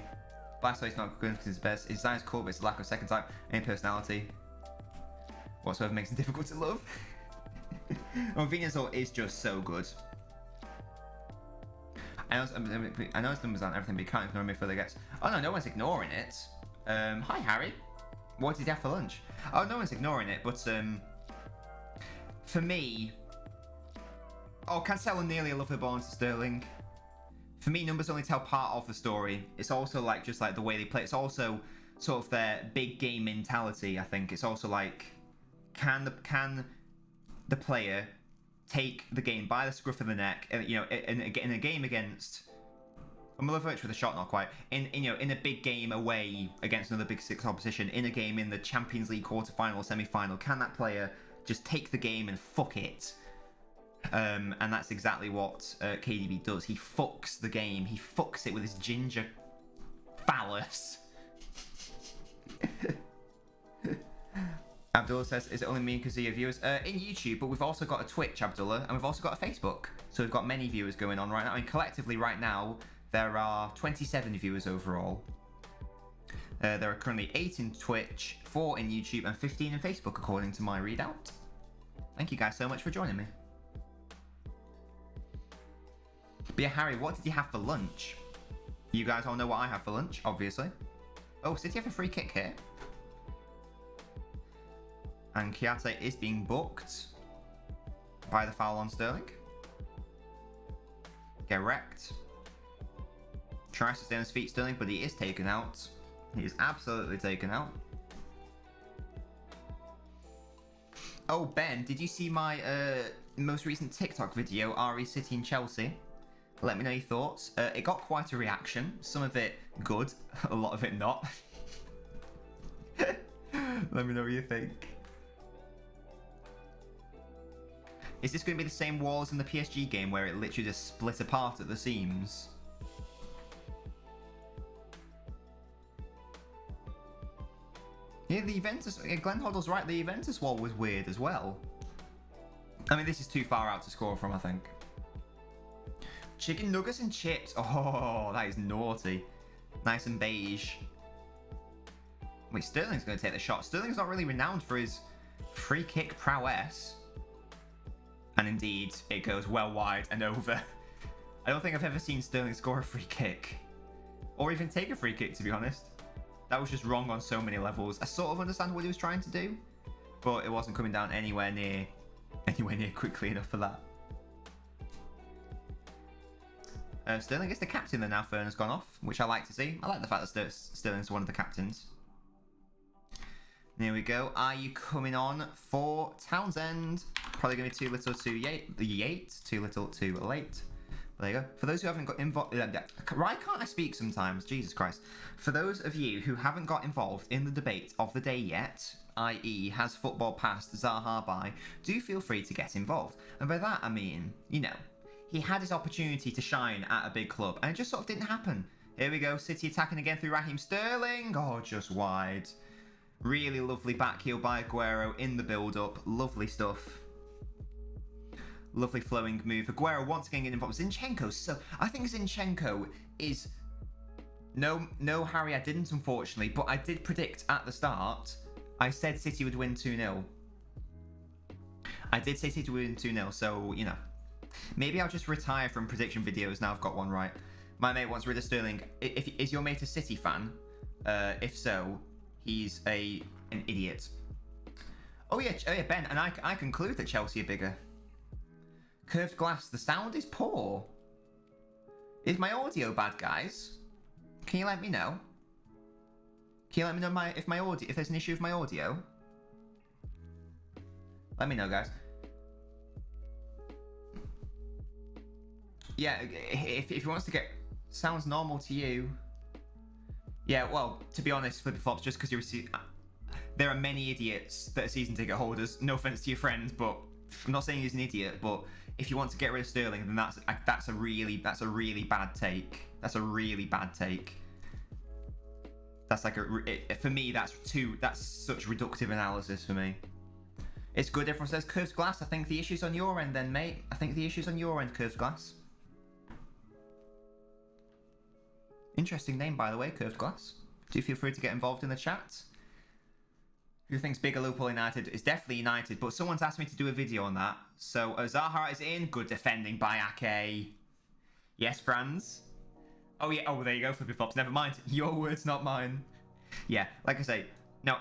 Blastoise not good because it's best. His size cool, but it's a lack of second type and personality whatsoever makes him difficult to love. Well, Venusaur is just so good. I know his numbers aren't everything, but you can't ignore me further gets. Oh no, no one's ignoring it. Hi Harry. What did you have for lunch? Oh, no one's ignoring it, but for me, Cancelo nearly a lovely balance to Sterling. For me, numbers only tell part of the story. It's also like just like the way they play. It's also sort of their big game mentality. I think it's also like, can the player take the game by the scruff of the neck? You know, in a game against, I'm a little with a shot, not quite. In a big game away against another Big Six opposition, in a game in the Champions League quarterfinal or semi-final, can that player just take the game and fuck it? And that's exactly what KDB does. He fucks the game. He fucks it with his ginger phallus. Abdullah says, is it only me because of your viewers? In YouTube, but we've also got a Twitch, Abdullah, and we've also got a Facebook. So we've got many viewers going on right now. I mean, collectively right now, there are 27 viewers overall. There are currently 8 in Twitch, 4 in YouTube, and 15 in Facebook, according to my readout. Thank you guys so much for joining me. But yeah, Harry, what did you have for lunch? You guys all know what I have for lunch, obviously. Oh, City have a free kick here. And Kiate is being booked by the foul on Sterling. Get wrecked. Tries to stay on his feet, Sterling, but he is taken out. He is absolutely taken out. Oh, Ben, did you see my most recent TikTok video, RE City and Chelsea? Let me know your thoughts. It got quite a reaction. Some of it good, a lot of it not. Let me know what you think. Is this going to be the same wall as in the PSG game where it literally just split apart at the seams? Yeah, the Juventus... Glenn Hoddle's right, the Juventus wall was weird as well. I mean, this is too far out to score from, I think. Chicken nuggets and chips. Oh, that is naughty. Nice and beige. Wait, Sterling's going to take the shot. Sterling's not really renowned for his free kick prowess. And indeed, it goes well wide and over. I don't think I've ever seen Sterling score a free kick. Or even take a free kick, to be honest. That was just wrong on so many levels. I sort of understand what he was trying to do, but it wasn't coming down anywhere near quickly enough for that. Sterling is the captain then now. Fern has gone off, which I like to see. I like the fact that Sterling's one of the captains. There we go. Are you coming on for Townsend? Probably going to be too little too late. Too little too late. There you go. For those who haven't got involved... Why can't I speak sometimes? Jesus Christ. For those of you who haven't got involved in the debate of the day yet, i.e. has football passed Zaha by, do feel free to get involved. And by that I mean, you know, he had his opportunity to shine at a big club and it just sort of didn't happen. Here we go. City attacking again through Raheem Sterling. Oh, just wide. Really lovely back heel by Aguero in the build-up. Lovely stuff. Lovely flowing move. Aguero once again getting involved. Zinchenko. So I think Zinchenko is... No, Harry, I didn't, unfortunately. But I did predict at the start. I said City would win 2-0. I did say City would win 2-0. So, you know. Maybe I'll just retire from prediction videos now I've got one right. My mate wants rid of Sterling. Is your mate a City fan? If so, he's an idiot. Oh yeah, Ben, and I conclude that Chelsea are bigger. Curved glass, the sound is poor. Is my audio bad, guys? Can you let me know? Can you let me know if there's an issue with my audio? Let me know, guys. Yeah, if he wants to get... Sounds normal to you. Yeah, well, to be honest, Flippy Flops, just because you're... There are many idiots that are season ticket holders. No offense to your friend, but... I'm not saying he's an idiot, but if you want to get rid of Sterling, then that's a really bad take. That's a really bad take. That's like for me, that's such reductive analysis for me. It's good everyone says curved glass. I think the issue's on your end then, mate. I think the issue's on your end, curved glass. Interesting name, by the way, Curved Glass. Do feel free to get involved in the chat. Who thinks bigger Liverpool United? It's definitely United, but someone's asked me to do a video on that. So Zaha is in. Good defending by Ake. Yes, Franz. Oh yeah. Oh, there you go, Flippy Flops. Never mind. Your words, not mine. Yeah, like I say. No.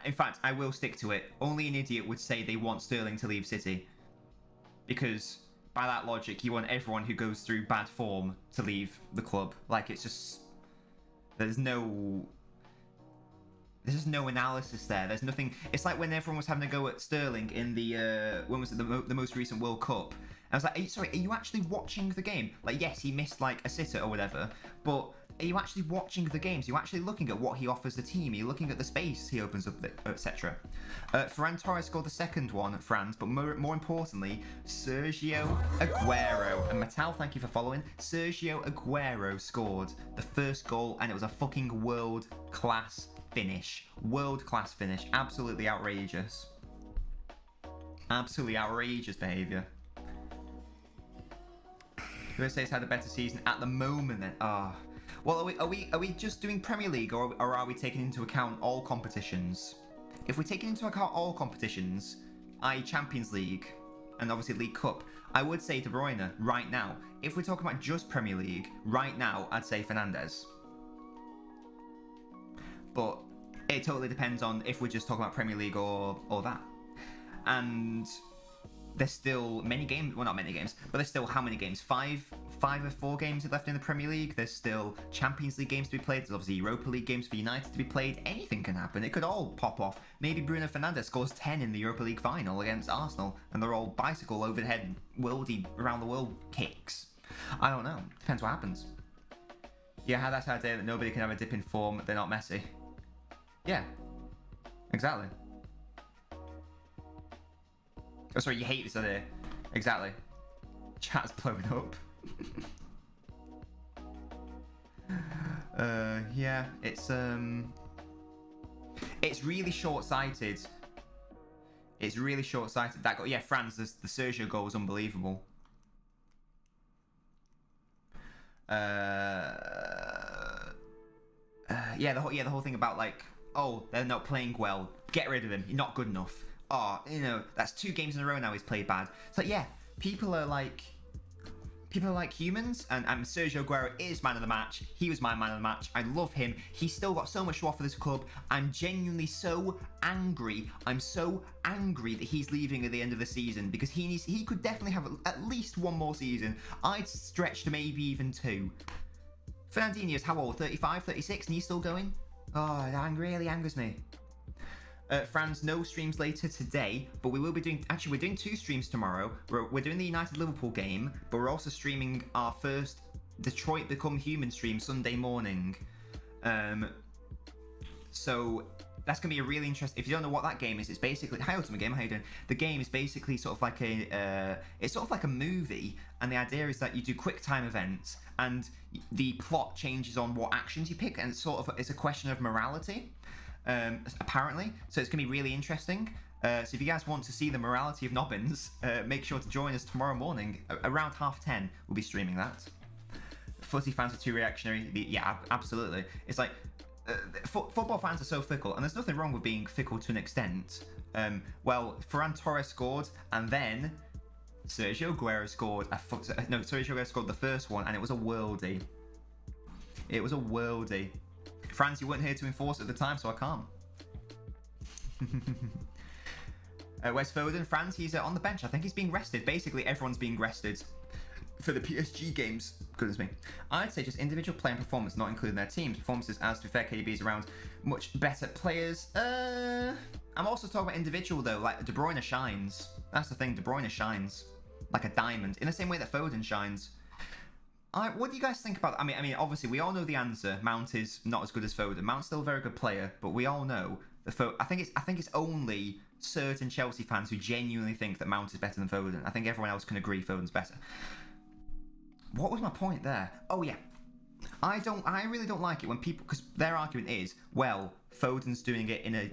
In fact, I will stick to it. Only an idiot would say they want Sterling to leave City, because by that logic, you want everyone who goes through bad form to leave the club. Like, it's just... There's no analysis there. There's nothing... It's like when everyone was having a go at Sterling in the... when was it? The most recent World Cup. I was like, sorry, are you actually watching the game? Like, yes, he missed, like, a sitter or whatever, but... Are you actually watching the games? Are you actually looking at what he offers the team? Are you looking at the space he opens up, etc.? Ferran Torres scored the second one, Franz, but more importantly, Sergio Aguero. And Matal, thank you for following. Sergio Aguero scored the first goal, and it was a fucking world-class finish. World-class finish. Absolutely outrageous. Absolutely outrageous behaviour. USA's had a better season at the moment then. Well, are we just doing Premier League, or are we taking into account all competitions? If we're taking into account all competitions, i.e. Champions League, and obviously League Cup, I would say De Bruyne right now. If we're talking about just Premier League, right now, I'd say Fernandes. But it totally depends on if we're just talking about Premier League or that. And there's still many games, well, not many games, but there's still how many games? Five or 4 games left in the Premier League. There's still Champions League games to be played. There's obviously Europa League games for United to be played. Anything can happen. It could all pop off. Maybe Bruno Fernandes scores 10 in the Europa League final against Arsenal, and they're all bicycle overhead worldy around the world kicks. I don't know. Depends what happens. Yeah, how that's our day that nobody can have a dip in form. They're not Messi. Yeah, exactly. Oh, sorry, you hate this idea. Exactly. Chat's blown up. Yeah, it's really short-sighted. It's really short-sighted. That goal, yeah, Franz, the Sergio goal was unbelievable. Yeah, the whole thing about, like, oh, they're not playing well. Get rid of him. You're not good enough. Oh, you know, that's 2 games in a row now he's played bad. It's like, yeah, people are like humans, and Sergio Aguero is man of the match. He was my man of the match. I love him. He's still got so much to offer this club. I'm genuinely so angry. I'm so angry that he's leaving at the end of the season, because he could definitely have at least 1 more season. I'd stretch to maybe even 2. Fernandinho's how old? 35, 36, and he's still going? Oh, that really angers me. Franz, no streams later today, but we will be doing... Actually, we're doing 2 streams tomorrow. We're doing the United-Liverpool game, but we're also streaming our first Detroit Become Human stream Sunday morning. So, that's going to be a really interesting... If you don't know what that game is, it's basically... Hi, Ultimate Gamer, how you doing? The game is basically sort of like a... it's sort of like a movie, and the idea is that you do quick time events, and the plot changes on what actions you pick, and it's a question of morality, apparently. So it's going to be really interesting. So if you guys want to see the morality of Nobbins, make sure to join us tomorrow morning. Around 10:30, we'll be streaming that. Footy fans are too reactionary. Yeah, absolutely. It's like... football fans are so fickle, and there's nothing wrong with being fickle to an extent. Well, Ferran Torres scored, and then Sergio Aguero scored Sergio Aguero scored the first one, and it was a worldie. It was a worldie. Franz, you weren't here to enforce it at the time, so I can't. Where's Foden? Franz, he's on the bench. I think he's being rested. Basically, everyone's being rested for the PSG games. Goodness me. I'd say just individual player performance, not including their teams. Performances, as to be fair, KDB is around much better players. I'm also talking about individual, though. Like, De Bruyne shines. That's the thing. De Bruyne shines like a diamond, in the same way that Foden shines. What do you guys think about that? I mean, obviously, we all know the answer. Mount is not as good as Foden. Mount's still a very good player, but we all know that I think it's only certain Chelsea fans who genuinely think that Mount is better than Foden. I think everyone else can agree Foden's better. What was my point there? Oh yeah, I really don't like it when people, because their argument is, well, Foden's doing it in a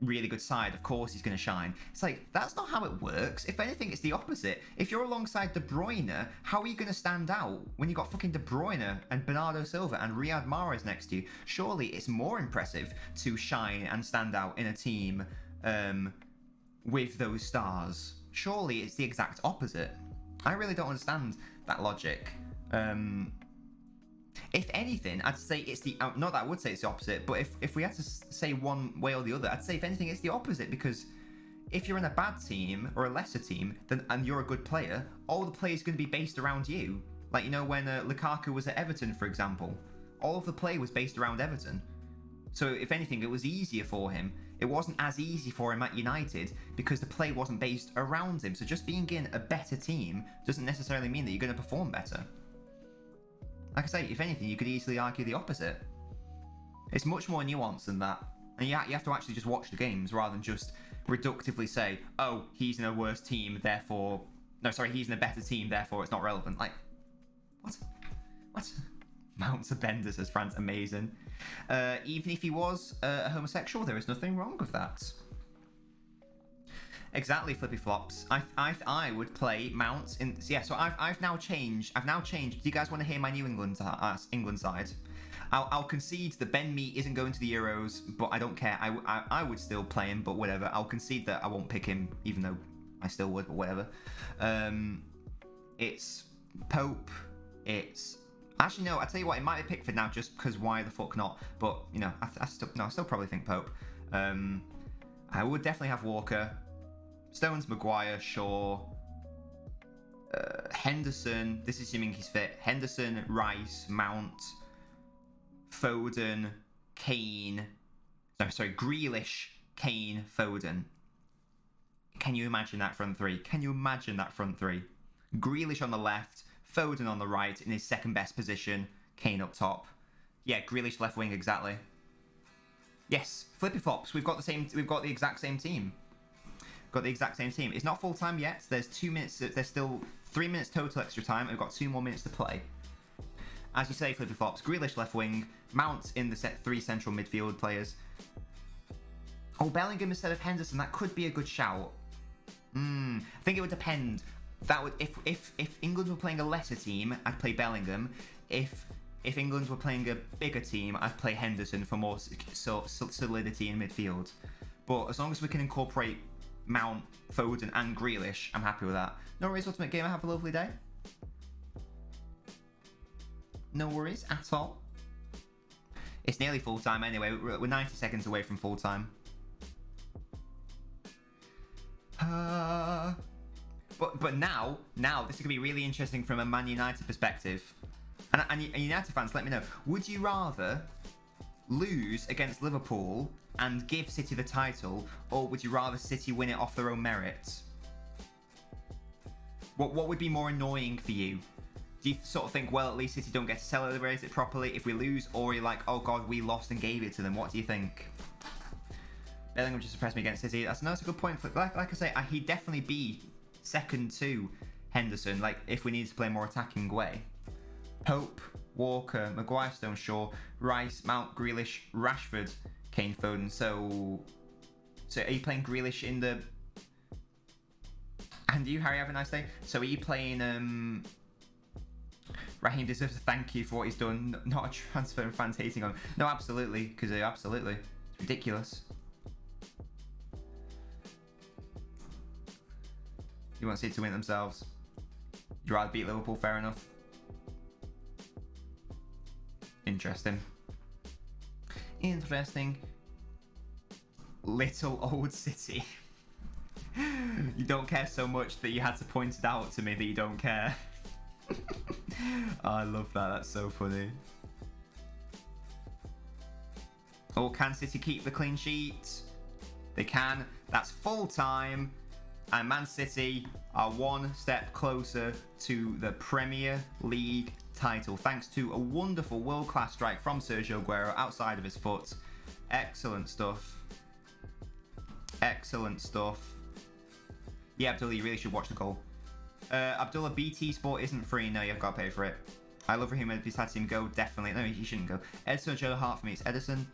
really good side, of course he's going to shine. It's like, that's not how it works. If anything, it's the opposite. If you're alongside De Bruyne, how are you going to stand out when you've got fucking De Bruyne and Bernardo Silva and Riyad Mahrez next to you? Surely it's more impressive to shine and stand out in a team with those stars. Surely it's the exact opposite. I really don't understand that logic. If anything, I'd say it's the... not that I would say it's the opposite, but if we had to say one way or the other, I'd say if anything, it's the opposite, because if you're in a bad team or a lesser team and you're a good player, all the play is going to be based around you. Like, you know, when Lukaku was at Everton, for example, all of the play was based around Everton. So if anything, it was easier for him. It wasn't as easy for him at United because the play wasn't based around him. So just being in a better team doesn't necessarily mean that you're going to perform better. Like I say, if anything, you could easily argue the opposite. It's much more nuanced than that. And you have to actually just watch the games rather than just reductively say, oh, he's in a worse team, therefore... No, sorry, he's in a better team, therefore it's not relevant. Like, what? Mount's a bender, says France. Amazing. Even if he was a homosexual, there is nothing wrong with that. Exactly, Flippy Flops. I would play Mount in... Yeah, so I've now changed. Do you guys want to hear my New England side? I'll concede that Ben Mee isn't going to the Euros, but I don't care. I would still play him, but whatever. I'll concede that I won't pick him, even though I still would, but whatever. It's Pope. It's... Actually, no, I tell you what, it might be Pickford now, just because why the fuck not? But, you know, I still probably think Pope. I would definitely have Walker. Stones, Maguire, Shaw, Henderson, this is assuming he's fit. Henderson, Rice, Mount, Foden, Kane. No, sorry, Grealish, Kane, Foden. Can you imagine that front three? Grealish on the left, Foden on the right in his second best position, Kane up top. Yeah, Grealish left wing, exactly. Yes, Flippy Flops, we've got the exact same team. It's not full time yet. There's 2 minutes. There's still 3 minutes total extra time. We've got 2 more minutes to play. As you say, Flippy Flops, Grealish left wing, Mount in the three central midfield players. Oh, Bellingham instead of Henderson. That could be a good shout. I think it would depend. That would if England were playing a lesser team, I'd play Bellingham. If England were playing a bigger team, I'd play Henderson for more solidity in midfield. But as long as we can incorporate Mount, Foden and Grealish, I'm happy with that. No worries, Ultimate Gamer, have a lovely day. No worries at all. It's nearly full time anyway, we're 90 seconds away from full time. But now this is going to be really interesting from a Man United perspective. And United fans, let me know, would you rather lose against Liverpool and give City the title, or would you rather City win it off their own merit? What would be more annoying for you? Do you sort of think, well, at least City don't get to celebrate it properly if we lose, or you're like, oh god, we lost and gave it to them? What do you think? Bellingham just suppressed me against City. That's a good point. Like I say, he'd definitely be second to Henderson, like if we needed to play a more attacking way. Pope, Walker, Maguire, Stone, Shaw, Rice, Mount, Grealish, Rashford, Kane, Foden. So are you playing Grealish in the... And you, Harry, have a nice day. So are you playing... Raheem deserves a thank you for what he's done, not a transfer and fans hating on him. No, absolutely, because absolutely. It's ridiculous. You want City to win themselves. You'd rather beat Liverpool, fair enough. Interesting. Interesting. Little old City. You don't care so much that you had to point it out to me that you don't care. Oh, I love that. That's so funny. Oh, can City keep the clean sheet? They can. That's full time. And Man City are one step closer to the Premier League title, thanks to a wonderful world-class strike from Sergio Aguero outside of his foot. Excellent stuff. Excellent stuff. Yeah, Abdullah, you really should watch the goal. Abdullah, BT Sport isn't free. No, you've got to pay for it. I love Raheem. If he's had to see him go, definitely. No, he shouldn't go. Edison, Joe Hart for me. It's Edison.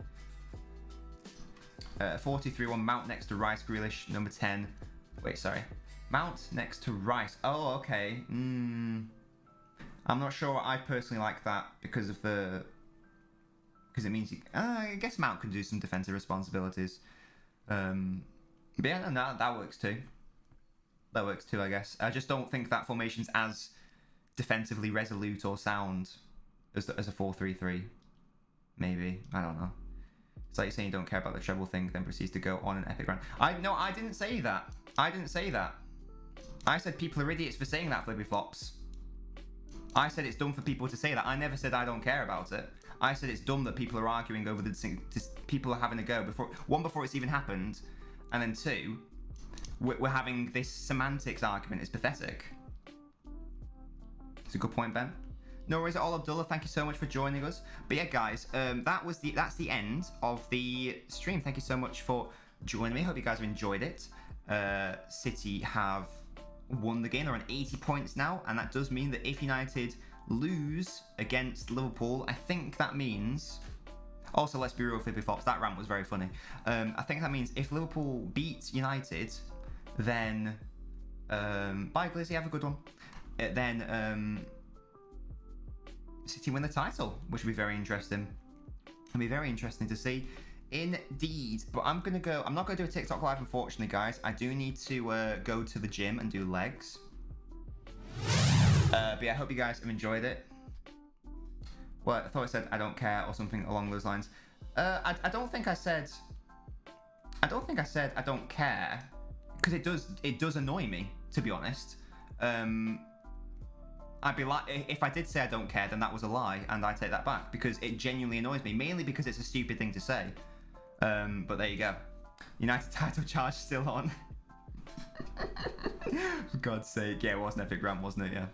43-1. Mount next to Rice. Grealish, number 10. Wait, sorry. Mount next to Rice. Oh, okay. I'm not sure. I personally like that because of the... Because it means you... I guess Mount can do some defensive responsibilities. But yeah, no, that works too. That works too, I guess. I just don't think that formation's as defensively resolute or sound as a 4-3-3. Maybe. I don't know. It's like you're saying you don't care about the treble thing, then proceeds to go on an epic run. No, I didn't say that. I didn't say that. I said people are idiots for saying that, Flippy Flops. I said it's dumb for people to say that. I never said I don't care about it. I said it's dumb that people are arguing over the... People are having a go before... One, before it's even happened. And then two... We're having this semantics argument. It's pathetic. It's a good point, Ben. No worries at all, Abdullah. Thank you so much for joining us. But yeah, guys, that's the end of the stream. Thank you so much for joining me. Hope you guys have enjoyed it. City have won the game. They're on 80 points now, and that does mean that if United lose against Liverpool, I think that means... Also, let's be real, Flippy Flops. That rant was very funny. I think that means if Liverpool beat United... Then, bye Glizzy, have a good one. Then, City win the title, which will be very interesting. It'll be very interesting to see, indeed. But I'm not gonna do a TikTok live, unfortunately, guys. I do need to go to the gym and do legs. But yeah, I hope you guys have enjoyed it. Well, I thought I said I don't care or something along those lines. I don't think I said I don't care. Because it does annoy me, to be honest. I'd be like, if I did say I don't care, then that was a lie, and I take that back because it genuinely annoys me, mainly because it's a stupid thing to say. But there you go. United title charge still on. For God's sake, yeah, it was an epic rant, wasn't it? Yeah.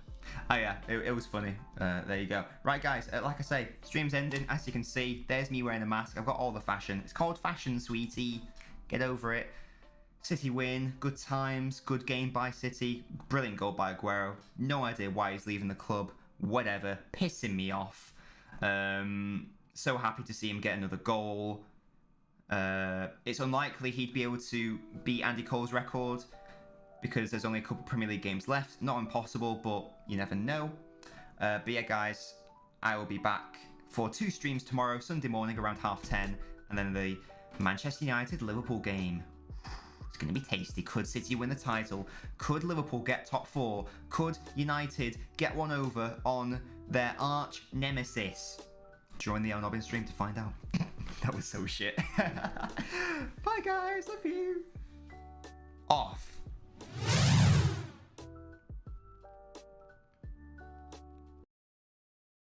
Oh yeah, it was funny. There you go. Right, guys. Like I say, stream's ending. As you can see, there's me wearing a mask. I've got all the fashion. It's called fashion, sweetie. Get over it. City win, good times, good game by City, brilliant goal by Aguero. No idea why he's leaving the club, whatever, pissing me off. So happy to see him get another goal. It's unlikely he'd be able to beat Andy Cole's record because there's only a couple Premier League games left. Not impossible, but you never know. But yeah, guys, I will be back for 2 streams tomorrow, Sunday morning around 10:30, and then the Manchester United-Liverpool game. It's going to be tasty. Could City win the title? Could Liverpool get top 4? Could United get one over on their arch nemesis? Join the LNobbins stream to find out. That was so shit. Bye guys, love you. Off.